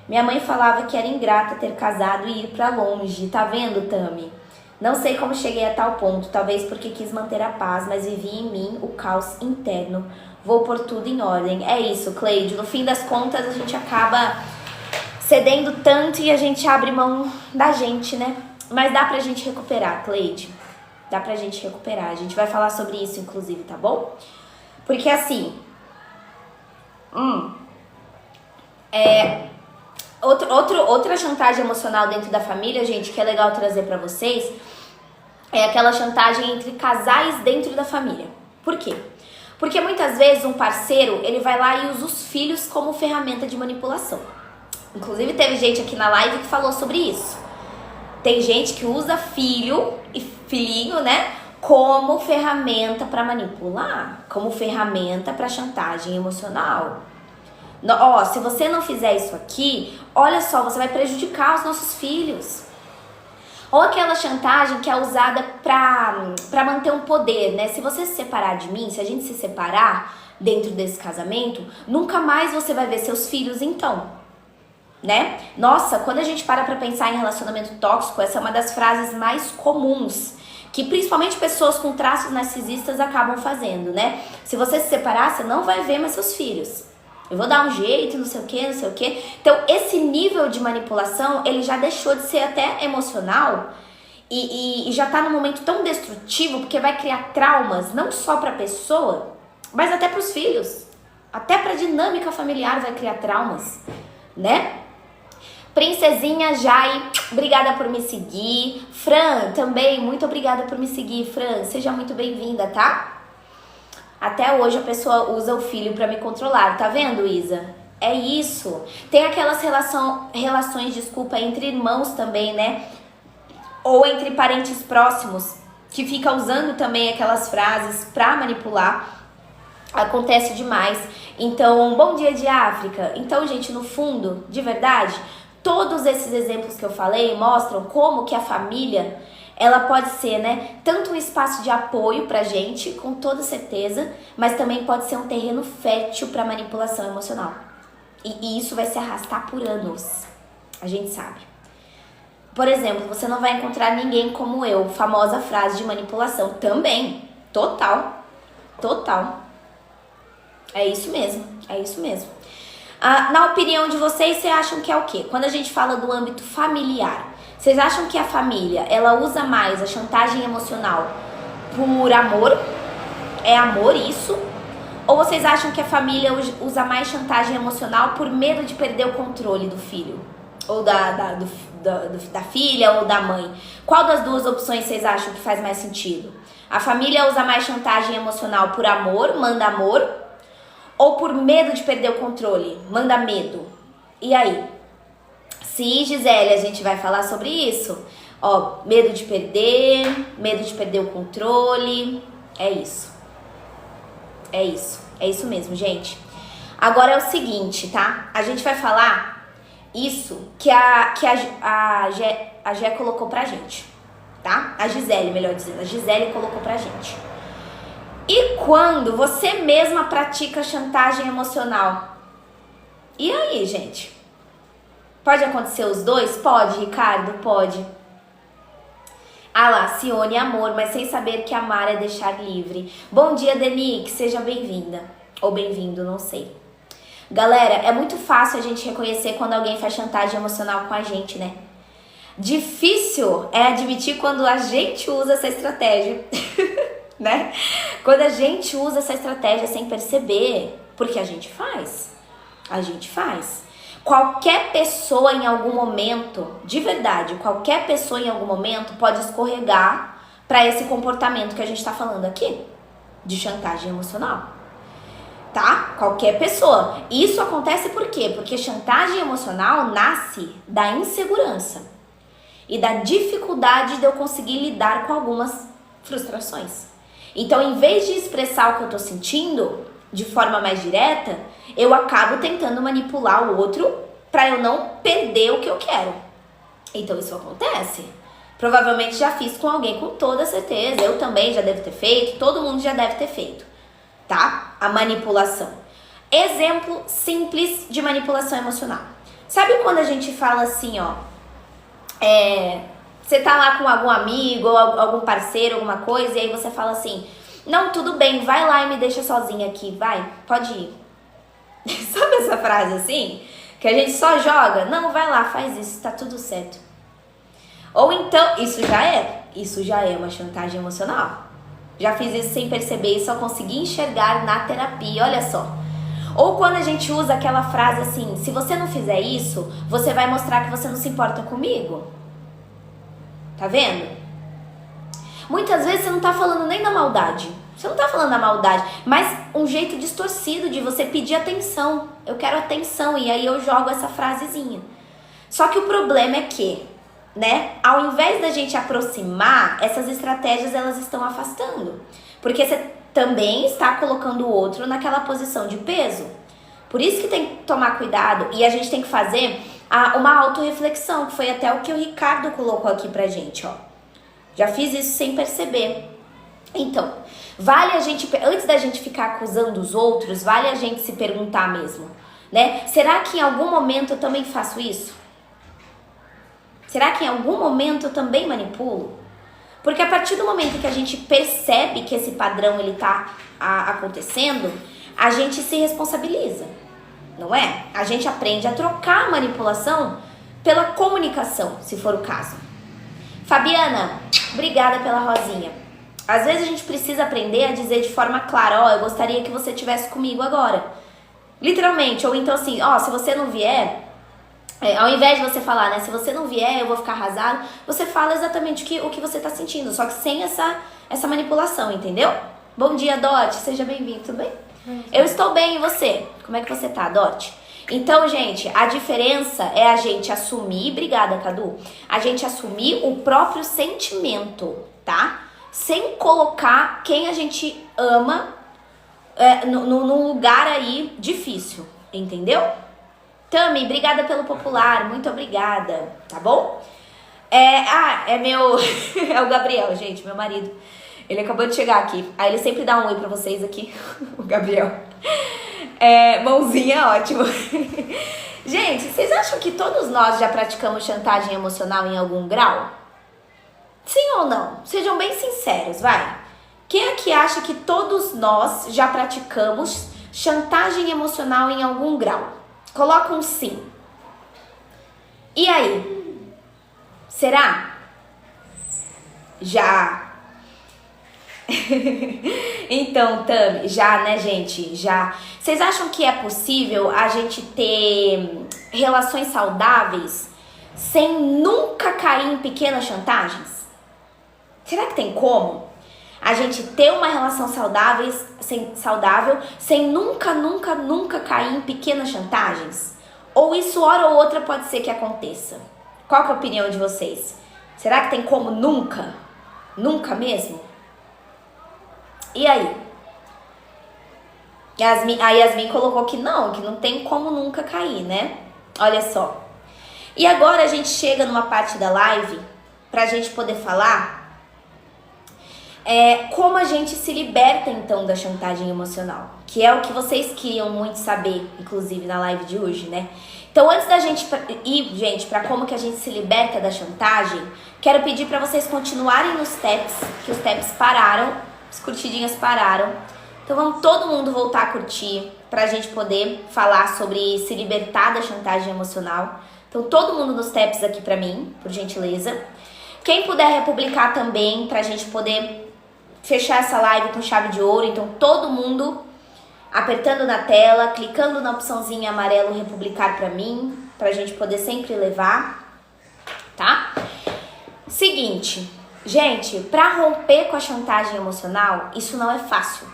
Minha mãe falava que era ingrata ter casado e ir pra longe, tá vendo, Tami? Não sei como cheguei a tal ponto, talvez porque quis manter a paz, mas vivi em mim o caos interno. Vou pôr tudo em ordem. É isso, Cleide. No fim das contas, a gente acaba cedendo tanto e a gente abre mão da gente, né? Mas dá pra gente recuperar, Cleide. Dá pra gente recuperar. A gente vai falar sobre isso, inclusive, tá bom? Porque assim... Outra chantagem emocional dentro da família, gente, que é legal trazer pra vocês, é aquela chantagem entre casais dentro da família. Por quê? Porque muitas vezes um parceiro, ele vai lá e usa os filhos como ferramenta de manipulação. Inclusive teve gente aqui na live que falou sobre isso. Tem gente que usa filho e filhinho, né, como ferramenta para manipular, como ferramenta para chantagem emocional. Ó, se você não fizer isso aqui, olha só, você vai prejudicar os nossos filhos. Ou aquela chantagem que é usada pra manter um poder, né? Se você se separar de mim, se a gente se separar dentro desse casamento, nunca mais você vai ver seus filhos então, né? Nossa, quando a gente para pra pensar em relacionamento tóxico, essa é uma das frases mais comuns, que principalmente pessoas com traços narcisistas acabam fazendo, né? Se você se separar, você não vai ver mais seus filhos. Eu vou dar um jeito, não sei o que, não sei o que. Então, esse nível de manipulação, ele já deixou de ser até emocional e já tá num momento tão destrutivo, porque vai criar traumas, não só pra pessoa, mas até pros filhos. Até pra dinâmica familiar vai criar traumas, né? Princesinha Jai, obrigada por me seguir. Fran, também, muito obrigada por me seguir, Fran. Seja muito bem-vinda, tá? Até hoje a pessoa usa o filho pra me controlar, tá vendo, Isa? É isso. Tem aquelas relações, desculpa, entre irmãos também, né? Ou entre parentes próximos, que fica usando também aquelas frases pra manipular. Acontece demais. Então, bom dia de África. Então, gente, no fundo, de verdade, todos esses exemplos que eu falei mostram como que a família, ela pode ser, né, tanto um espaço de apoio pra gente, com toda certeza, mas também pode ser um terreno fértil pra manipulação emocional. E isso vai se arrastar por anos, a gente sabe. Por exemplo, você não vai encontrar ninguém como eu, famosa frase de manipulação. Também, total. É isso mesmo, é isso mesmo. Na opinião de vocês, vocês acham que é o quê? Quando a gente fala do âmbito familiar, vocês acham que a família, ela usa mais a chantagem emocional por amor? É amor isso? Ou vocês acham que a família usa mais chantagem emocional por medo de perder o controle do filho? Ou da filha ou da mãe. Qual das duas opções vocês acham que faz mais sentido? A família usa mais chantagem emocional por amor, manda amor, ou por medo de perder o controle, manda medo? E aí? Sim, Gisele, a gente vai falar sobre isso. Ó, medo de perder o controle. É isso. É isso mesmo, gente. Agora é o seguinte, tá? A gente vai falar isso que a Gé colocou pra gente, tá? A Gisele, melhor dizendo. A Gisele colocou pra gente. E quando você mesma pratica chantagem emocional? E aí, gente? Pode acontecer os dois? Pode, Ricardo? Pode. Ah lá, Cione, amor, mas sem saber que amar é deixar livre. Bom dia, Denique, seja bem-vinda. Ou bem-vindo, não sei. Galera, é muito fácil a gente reconhecer quando alguém faz chantagem emocional com a gente, né? Difícil é admitir quando a gente usa essa estratégia, né? Quando a gente usa essa estratégia sem perceber, porque a gente faz. A gente faz. Qualquer pessoa em algum momento, de verdade, qualquer pessoa em algum momento pode escorregar para esse comportamento que a gente tá falando aqui, de chantagem emocional. Tá? Qualquer pessoa. Isso acontece por quê? Porque chantagem emocional nasce da insegurança e da dificuldade de eu conseguir lidar com algumas frustrações. Então, em vez de expressar o que eu tô sentindo de forma mais direta, eu acabo tentando manipular o outro para eu não perder o que eu quero. Então, isso acontece. Provavelmente já fiz com alguém, com toda certeza. Eu também já devo ter feito, todo mundo já deve ter feito. Tá? A manipulação. Exemplo simples de manipulação emocional. Sabe quando a gente fala assim, ó, você tá lá com algum amigo ou algum parceiro, alguma coisa, e aí você fala assim, não, tudo bem, vai lá e me deixa sozinha aqui, vai, pode ir. Sabe essa frase assim? Que a gente só joga, não, vai lá, faz isso, tá tudo certo. Ou então, isso já é uma chantagem emocional. Já fiz isso sem perceber e só consegui enxergar na terapia, olha só. Ou quando a gente usa aquela frase assim, se você não fizer isso, você vai mostrar que você não se importa comigo. Tá vendo? Muitas vezes você não tá falando nem da maldade. Você não tá falando da maldade, mas um jeito distorcido de você pedir atenção. Eu quero atenção e aí eu jogo essa frasezinha. Só que o problema é que, né, ao invés da gente aproximar, essas estratégias elas estão afastando. Porque você também está colocando o outro naquela posição de peso. Por isso que tem que tomar cuidado e a gente tem que fazer uma autorreflexão, que foi até o que o Ricardo colocou aqui pra gente, ó. Já fiz isso sem perceber. Então, vale a gente, antes da gente ficar acusando os outros, vale a gente se perguntar mesmo, né? Será que em algum momento eu também faço isso? Será que em algum momento eu também manipulo? Porque a partir do momento que a gente percebe que esse padrão ele tá acontecendo, a gente se responsabiliza, não é? A gente aprende a trocar a manipulação pela comunicação, se for o caso. Fabiana, obrigada pela rosinha. Às vezes a gente precisa aprender a dizer de forma clara, ó, eu gostaria que você estivesse comigo agora. Literalmente, ou então assim, ó, se você não vier, ao invés de você falar, né, se você não vier, eu vou ficar arrasado, você fala exatamente o que você tá sentindo, só que sem essa manipulação, entendeu? Bom dia, Dot, seja bem-vindo, tudo bem? Eu estou bem, e você? Como é que você tá, Dot? Então, gente, a diferença é a gente assumir, obrigada, Cadu, a gente assumir o próprio sentimento, tá? Sem colocar quem a gente ama num lugar aí difícil, entendeu? Tami, obrigada pelo popular, muito obrigada, tá bom? É meu... é o Gabriel, gente, meu marido. Ele acabou de chegar aqui. Aí ele sempre dá um oi pra vocês aqui, o Gabriel. Mãozinha, ótimo. Gente, vocês acham que todos nós já praticamos chantagem emocional em algum grau? Sim ou não? Sejam bem sinceros, vai. Quem é que acha que todos nós já praticamos chantagem emocional em algum grau? Coloca um sim. E aí? Será? Já. Então, Tami, já, né, gente? Já. Vocês acham que é possível a gente ter relações saudáveis sem nunca cair em pequenas chantagens? Será que tem como a gente ter uma relação saudável sem nunca cair em pequenas chantagens? Ou isso hora ou outra pode ser que aconteça? Qual que é a opinião de vocês? Será que tem como nunca? Nunca mesmo? E aí? A Yasmin colocou que não tem como nunca cair, né? Olha só. E agora a gente chega numa parte da live pra gente poder falar como a gente se liberta então da chantagem emocional, que é o que vocês queriam muito saber, inclusive na live de hoje, né? Então, antes da gente ir, gente, para como que a gente se liberta da chantagem, quero pedir para vocês continuarem nos taps, que os taps pararam, as curtidinhas pararam. Então, vamos todo mundo voltar a curtir pra gente poder falar sobre se libertar da chantagem emocional. Então, todo mundo nos taps aqui pra mim, por gentileza. Quem puder republicar também, pra gente poder fechar essa live com chave de ouro. Então, todo mundo apertando na tela, clicando na opçãozinha amarelo republicar pra mim, pra gente poder sempre levar, tá? Seguinte, gente, pra romper com a chantagem emocional, isso não é fácil,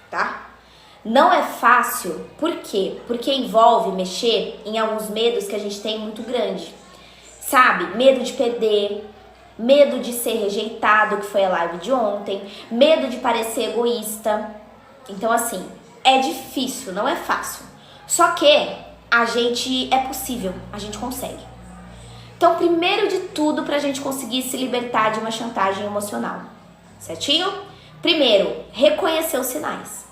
tá? Não é fácil, por quê? Porque envolve mexer em alguns medos que a gente tem muito grande, sabe? Medo de perder, medo de ser rejeitado, que foi a live de ontem, medo de parecer egoísta. Então, assim, é difícil, não é fácil. Só que é possível, a gente consegue. Então, primeiro de tudo, pra gente conseguir se libertar de uma chantagem emocional, certinho? Primeiro, reconhecer os sinais.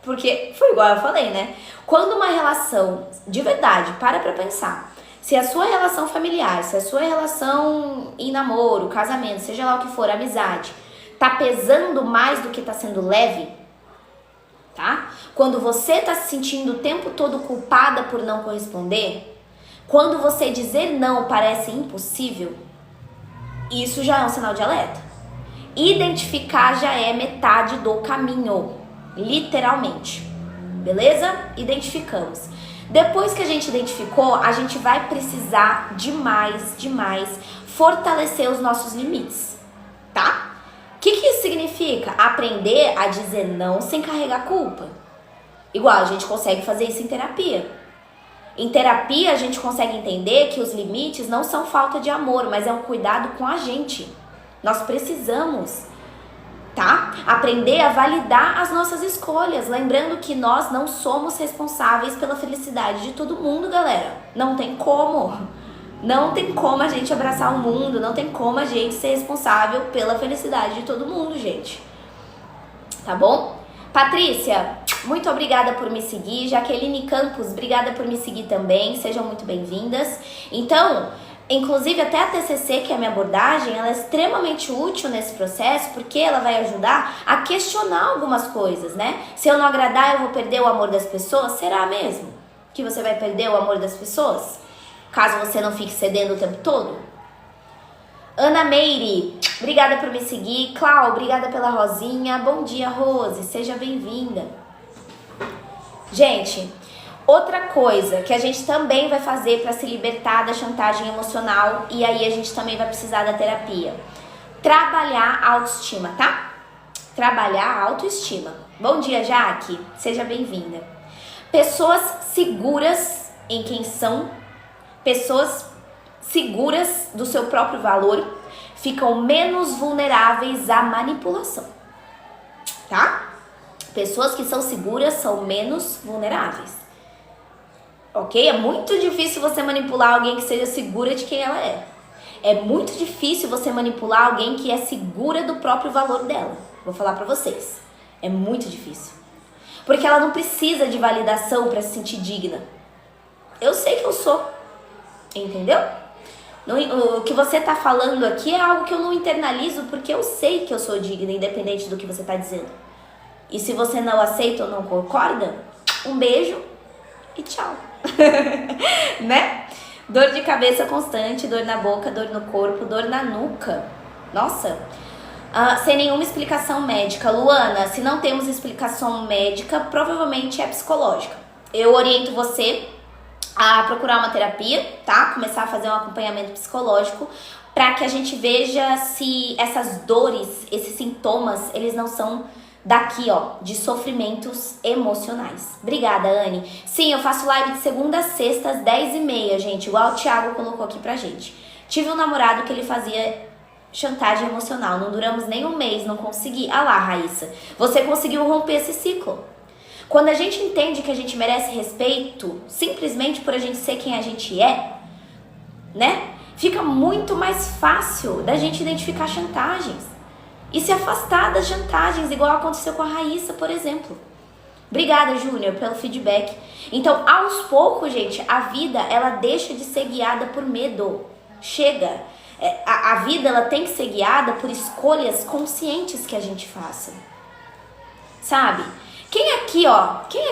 Porque foi igual eu falei, né? Quando uma relação, de verdade, para pra pensar, se a sua relação familiar, se a sua relação em namoro, casamento, seja lá o que for, amizade, tá pesando mais do que tá sendo leve, tá? Quando você tá se sentindo o tempo todo culpada por não corresponder, quando você dizer não parece impossível, isso já é um sinal de alerta. Identificar já é metade do caminho, literalmente, beleza? Identificamos. Depois que a gente identificou, a gente vai precisar demais fortalecer os nossos limites, tá? O que isso significa? Aprender a dizer não sem carregar culpa. Igual, a gente consegue fazer isso em terapia. Em terapia, a gente consegue entender que os limites não são falta de amor, mas é um cuidado com a gente. Nós precisamos, tá? Aprender a validar as nossas escolhas. Lembrando que nós não somos responsáveis pela felicidade de todo mundo, galera. Não tem como. Não tem como a gente abraçar o mundo, não tem como a gente ser responsável pela felicidade de todo mundo, gente. Tá bom? Patrícia, muito obrigada por me seguir. Jaqueline Campos, obrigada por me seguir também. Sejam muito bem-vindas. Então, inclusive até a TCC, que é a minha abordagem, ela é extremamente útil nesse processo, porque ela vai ajudar a questionar algumas coisas, né? Se eu não agradar, eu vou perder o amor das pessoas? Será mesmo que você vai perder o amor das pessoas? Caso você não fique cedendo o tempo todo? Ana Meire, obrigada por me seguir. Clau, obrigada pela rosinha. Bom dia, Rose, seja bem-vinda. Gente, outra coisa que a gente também vai fazer para se libertar da chantagem emocional, e aí a gente também vai precisar da terapia. Trabalhar a autoestima, tá? Trabalhar a autoestima. Bom dia, Jaque, seja bem-vinda. Pessoas seguras em quem são, pessoas seguras do seu próprio valor, ficam menos vulneráveis à manipulação, tá? Pessoas que são seguras são menos vulneráveis, ok? É muito difícil você manipular alguém que seja segura de quem ela é. É muito difícil você manipular alguém que é segura do próprio valor dela. Vou falar pra vocês. É muito difícil. Porque ela não precisa de validação pra se sentir digna. Eu sei que eu sou. Entendeu? O que você tá falando aqui é algo que eu não internalizo, porque eu sei que eu sou digna, independente do que você tá dizendo. E se você não aceita ou não concorda, um beijo e tchau. Né? Dor de cabeça constante, dor na boca, dor no corpo, dor na nuca. Nossa. Sem nenhuma explicação médica. Luana, se não temos explicação médica, provavelmente é psicológica. Eu oriento você a procurar uma terapia, tá? Começar a fazer um acompanhamento psicológico para que a gente veja se essas dores, esses sintomas, eles não são daqui, ó, de sofrimentos emocionais. Obrigada, Anne. Sim, eu faço live de segunda a sexta às 10h30, gente, igual o Thiago colocou aqui pra gente. Tive um namorado que ele fazia chantagem emocional, não duramos nem um mês, não consegui. Ah lá, Raíssa, você conseguiu romper esse ciclo. Quando a gente entende que a gente merece respeito, simplesmente por a gente ser quem a gente é, né? Fica muito mais fácil da gente identificar chantagens e se afastar das chantagens, igual aconteceu com a Raíssa, por exemplo. Obrigada, Júnior, pelo feedback. Então, aos poucos, gente, a vida, ela deixa de ser guiada por medo. Chega. A vida, ela tem que ser guiada por escolhas conscientes que a gente faça. Sabe? Quem aqui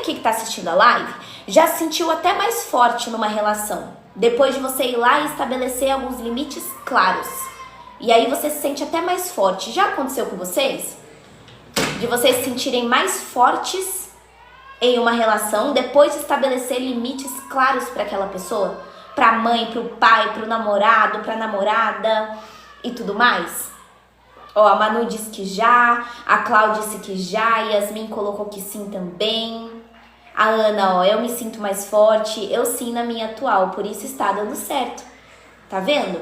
que tá assistindo a live, já se sentiu até mais forte numa relação, depois de você ir lá e estabelecer alguns limites claros. E aí você se sente até mais forte. Já aconteceu com vocês? De vocês se sentirem mais fortes em uma relação depois de estabelecer limites claros para aquela pessoa? Para a mãe, para o pai, para o namorado, para a namorada e tudo mais? Ó, a Manu disse que já, a Cláudia disse que já, a Yasmin colocou que sim também. A Ana, ó, eu me sinto mais forte, eu sim na minha atual, por isso está dando certo. Tá vendo?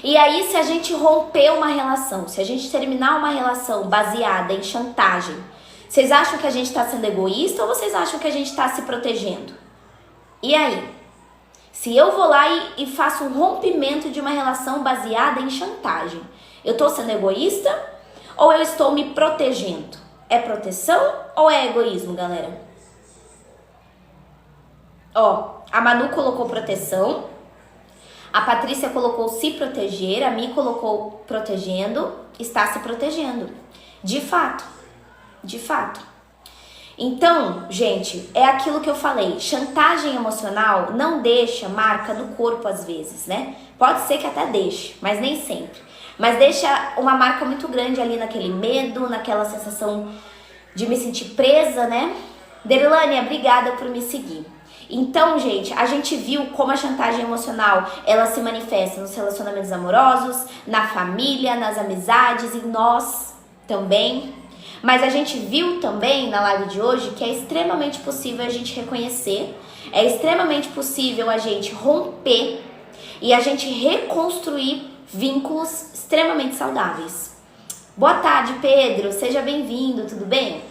E aí, se a gente romper uma relação, se a gente terminar uma relação baseada em chantagem, vocês acham que a gente está sendo egoísta ou vocês acham que a gente está se protegendo? E aí? Se eu vou lá e faço um rompimento de uma relação baseada em chantagem, eu tô sendo egoísta ou eu estou me protegendo? É proteção ou é egoísmo, galera? Ó, a Manu colocou proteção, a Patrícia colocou se proteger, a Mi colocou protegendo, está se protegendo. De fato, de fato. Então, gente, é aquilo que eu falei, chantagem emocional não deixa marca no corpo às vezes, né? Pode ser que até deixe, mas nem sempre. Mas deixa uma marca muito grande ali naquele medo, naquela sensação de me sentir presa, né? Derlânia, obrigada por me seguir. Então, gente, a gente viu como a chantagem emocional, ela se manifesta nos relacionamentos amorosos, na família, nas amizades, em nós também. Mas a gente viu também na live de hoje que é extremamente possível a gente reconhecer, é extremamente possível a gente romper e a gente reconstruir vínculos extremamente saudáveis. Boa tarde, Pedro, seja bem-vindo, tudo bem?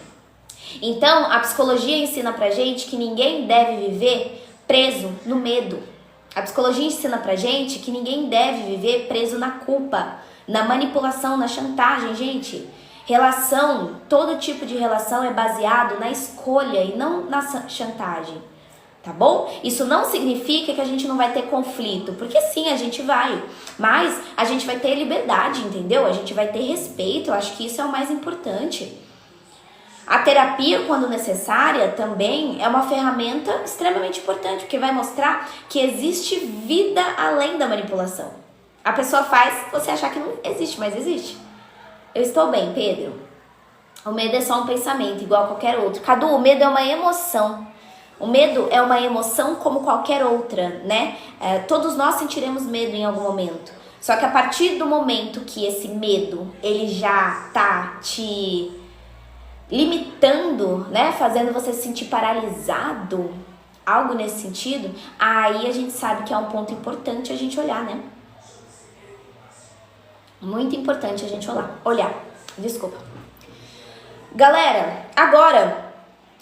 Então, a psicologia ensina pra gente que ninguém deve viver preso no medo. A psicologia ensina pra gente que ninguém deve viver preso na culpa, na manipulação, na chantagem, gente. Relação, todo tipo de relação é baseado na escolha e não na chantagem, tá bom? Isso não significa que a gente não vai ter conflito, porque sim, a gente vai, mas a gente vai ter liberdade, entendeu? A gente vai ter respeito, eu acho que isso é o mais importante. A terapia, quando necessária, também é uma ferramenta extremamente importante, porque vai mostrar que existe vida além da manipulação. A pessoa faz você achar que não existe, mas existe. Eu estou bem, Pedro. O medo é só um pensamento, igual a qualquer outro. Cadu, o medo é uma emoção. O medo é uma emoção como qualquer outra, né? Todos nós sentiremos medo em algum momento. Só que a partir do momento que esse medo, ele já tá te limitando, né? Fazendo você se sentir paralisado, algo nesse sentido, aí a gente sabe que é um ponto importante a gente olhar, né? Muito importante a gente olhar. Desculpa. Galera, agora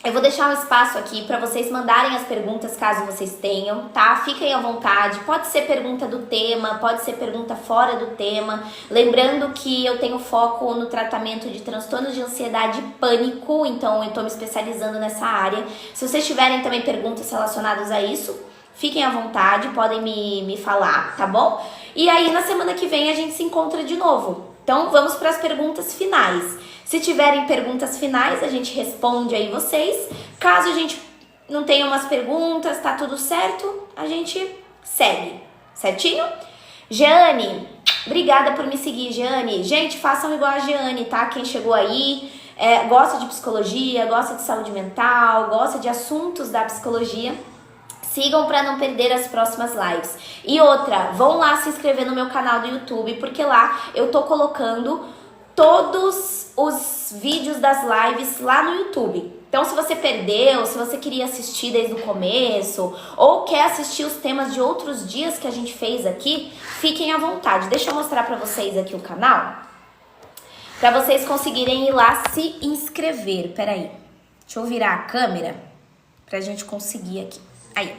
eu vou deixar um espaço aqui para vocês mandarem as perguntas caso vocês tenham, tá? Fiquem à vontade. Pode ser pergunta do tema, pode ser pergunta fora do tema. Lembrando que eu tenho foco no tratamento de transtornos de ansiedade e pânico, então eu tô me especializando nessa área. Se vocês tiverem também perguntas relacionadas a isso, fiquem à vontade, podem me falar, tá bom? E aí, na semana que vem, a gente se encontra de novo. Então, vamos para as perguntas finais. Se tiverem perguntas finais, a gente responde aí vocês. Caso a gente não tenha umas perguntas, tá tudo certo, a gente segue. Certinho? Jeane, obrigada por me seguir, Jeane. Gente, façam igual a Jeane, tá? Quem chegou aí, gosta de psicologia, gosta de saúde mental, gosta de assuntos da psicologia, Sigam para não perder as próximas lives. E outra, vão lá se inscrever no meu canal do YouTube, porque lá eu tô colocando todos os vídeos das lives lá no YouTube. Então, se você perdeu, se você queria assistir desde o começo, ou quer assistir os temas de outros dias que a gente fez aqui, fiquem à vontade. Deixa eu mostrar para vocês aqui o canal, para vocês conseguirem ir lá se inscrever. Peraí, deixa eu virar a câmera pra gente conseguir aqui. Aí,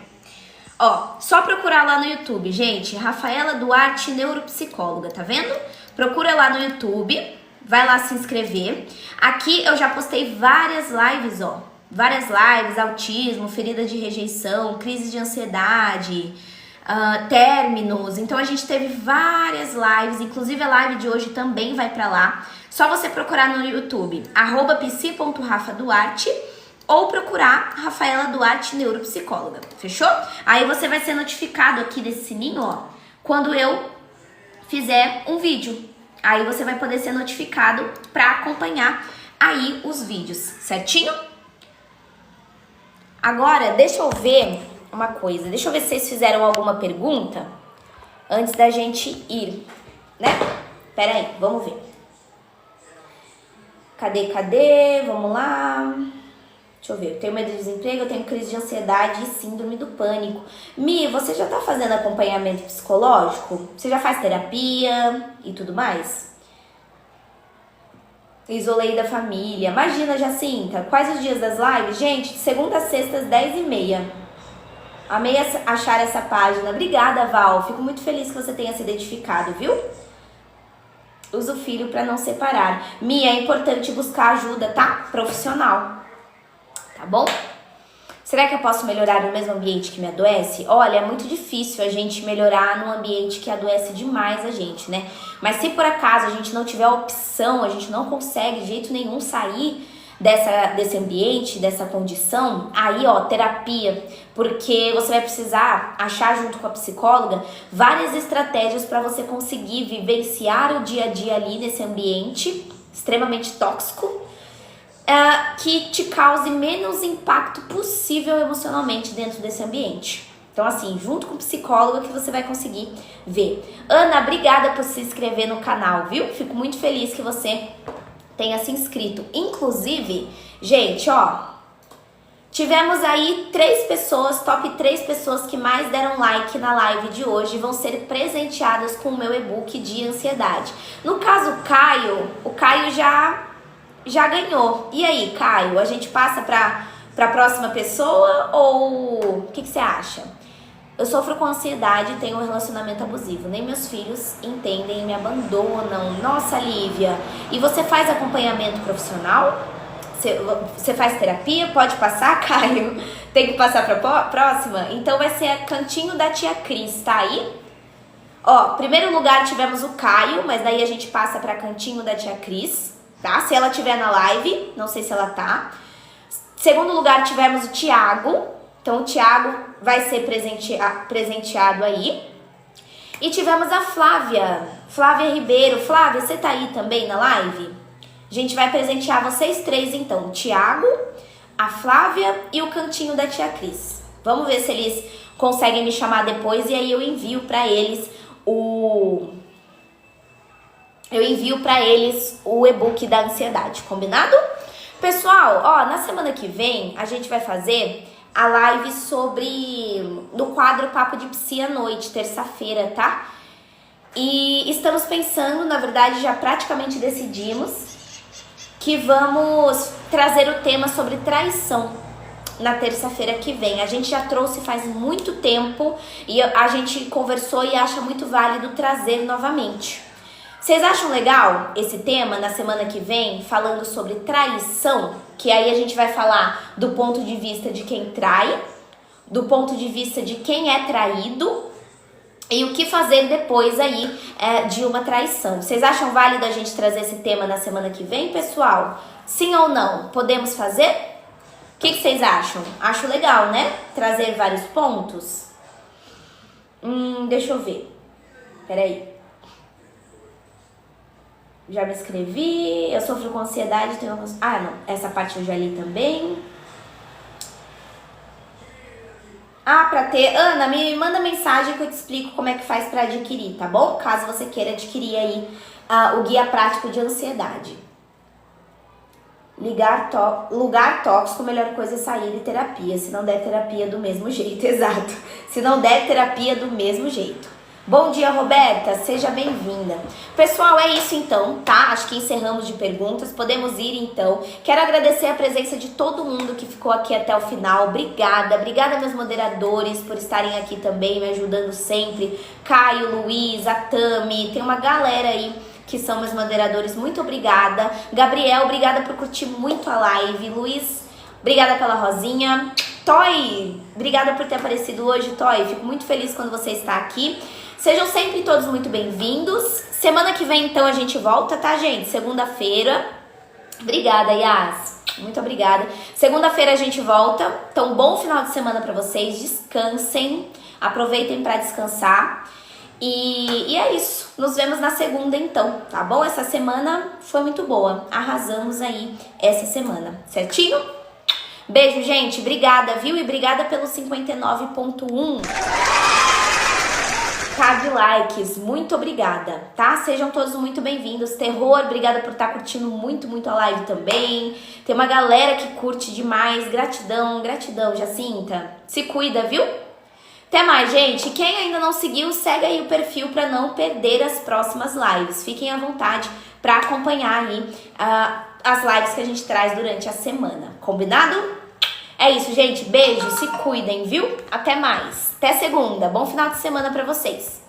ó, só procurar lá no YouTube, gente, Rafaela Duarte, neuropsicóloga, tá vendo? Procura lá no YouTube, vai lá se inscrever. Aqui eu já postei várias lives, ó, várias lives, autismo, ferida de rejeição, crise de ansiedade, términos. Então a gente teve várias lives, inclusive a live de hoje também vai pra lá. Só você procurar no YouTube, @psi.rafaduarte, ou procurar Rafaela Duarte, neuropsicóloga, fechou? Aí você vai ser notificado aqui desse sininho, ó, quando eu fizer um vídeo. Aí você vai poder ser notificado para acompanhar aí os vídeos, certinho? Agora, deixa eu ver uma coisa, deixa eu ver se vocês fizeram alguma pergunta antes da gente ir, né? Pera aí, vamos ver. Cadê? Vamos lá. Deixa eu ver, eu tenho medo de desemprego, eu tenho crise de ansiedade e síndrome do pânico. Mi, você já tá fazendo acompanhamento psicológico? Você já faz terapia e tudo mais? Isolei da família. Imagina, Jacinta, quais os dias das lives? Gente, de segunda a sexta, às 10h30. Amei achar essa página. Obrigada, Val. Fico muito feliz que você tenha se identificado, viu? Usa o filho pra não separar. Mi, é importante buscar ajuda, tá? Profissional. Tá bom? Será que eu posso melhorar no mesmo ambiente que me adoece? Olha, é muito difícil a gente melhorar num ambiente que adoece demais a gente, né? Mas se por acaso a gente não tiver opção, a gente não consegue de jeito nenhum sair desse ambiente, dessa condição, aí ó, terapia, porque você vai precisar achar junto com a psicóloga várias estratégias para você conseguir vivenciar o dia a dia ali nesse ambiente extremamente tóxico, que te cause menos impacto possível emocionalmente dentro desse ambiente. Então assim, junto com o psicólogo que você vai conseguir ver. Ana, obrigada por se inscrever no canal, viu? Fico muito feliz que você tenha se inscrito. Inclusive, gente, ó, tivemos aí 3 pessoas, top 3 pessoas que mais deram like na live de hoje, vão ser presenteadas com o meu e-book de ansiedade. No caso, o Caio já ganhou. E aí, Caio, a gente passa pra próxima pessoa ou o que você acha? Eu sofro com ansiedade e tenho um relacionamento abusivo. Nem meus filhos entendem e me abandonam. Nossa, Lívia. E você faz acompanhamento profissional? Você faz terapia? Pode passar, Caio? Tem que passar pra próxima? Então vai ser a Cantinho da Tia Cris, tá aí? Ó, primeiro lugar tivemos o Caio, mas daí a gente passa pra Cantinho da Tia Cris, tá? Se ela estiver na live, não sei se ela tá. Segundo lugar tivemos o Thiago. Então o Thiago vai ser presenteado aí. E tivemos a Flávia Ribeiro. Flávia, você tá aí também na live? A gente vai presentear vocês 3 então. O Thiago, a Flávia e o Cantinho da Tia Cris. Vamos ver se eles conseguem me chamar depois e aí eu envio pra eles o e-book da ansiedade, combinado? Pessoal, ó, na semana que vem a gente vai fazer a live no quadro Papo de Psi à noite, terça-feira, tá? E estamos pensando, na verdade já praticamente decidimos, que vamos trazer o tema sobre traição na terça-feira que vem. A gente já trouxe faz muito tempo e a gente conversou e acha muito válido trazer novamente. Vocês acham legal esse tema na semana que vem, falando sobre traição? Que aí a gente vai falar do ponto de vista de quem trai, do ponto de vista de quem é traído e o que fazer depois aí de uma traição. Vocês acham válido a gente trazer esse tema na semana que vem, pessoal? Sim ou não? Podemos fazer? O que vocês acham? Acho legal, né? Trazer vários pontos. Deixa eu ver. Peraí. Já me inscrevi, eu sofro com ansiedade, tenho alguns... Ah, não, essa parte eu já li também. Ah, pra ter... Ana, me manda mensagem que eu te explico como é que faz pra adquirir, tá bom? Caso você queira adquirir aí o Guia Prático de Ansiedade. Lugar tóxico, a melhor coisa é sair de terapia. Se não der terapia do mesmo jeito, exato. Se não der terapia do mesmo jeito. Bom dia, Roberta, seja bem-vinda. Pessoal, é isso então, tá? Acho que encerramos de perguntas, podemos ir então. Quero agradecer a presença de todo mundo que ficou aqui até o final. Obrigada meus moderadores por estarem aqui também, me ajudando sempre. Caio, Luiz, a Tami, tem uma galera aí que são meus moderadores, muito obrigada. Gabriel, obrigada por curtir muito a live. Luiz, obrigada pela rosinha. Toy, obrigada por ter aparecido hoje, Toy. Fico muito feliz quando você está aqui. Sejam sempre todos muito bem-vindos. Semana que vem, então, a gente volta, tá, gente? Segunda-feira. Obrigada, Yas. Muito obrigada. Segunda-feira a gente volta. Então, bom final de semana pra vocês. Descansem. Aproveitem pra descansar. E é isso. Nos vemos na segunda, então, tá bom? Essa semana foi muito boa. Arrasamos aí essa semana, certinho? Beijo, gente. Obrigada, viu? E obrigada pelo 59.1 de likes, muito obrigada, tá? Sejam todos muito bem-vindos. Terror, obrigada por estar curtindo muito a live também. Tem uma galera que curte demais, gratidão, Jacinta. Se cuida, viu? Até mais, gente. Quem ainda não seguiu, segue aí o perfil para não perder as próximas lives. Fiquem à vontade para acompanhar aí as lives que a gente traz durante a semana. Combinado? É isso, gente. Beijo, se cuidem, viu? Até mais. Até segunda. Bom final de semana pra vocês.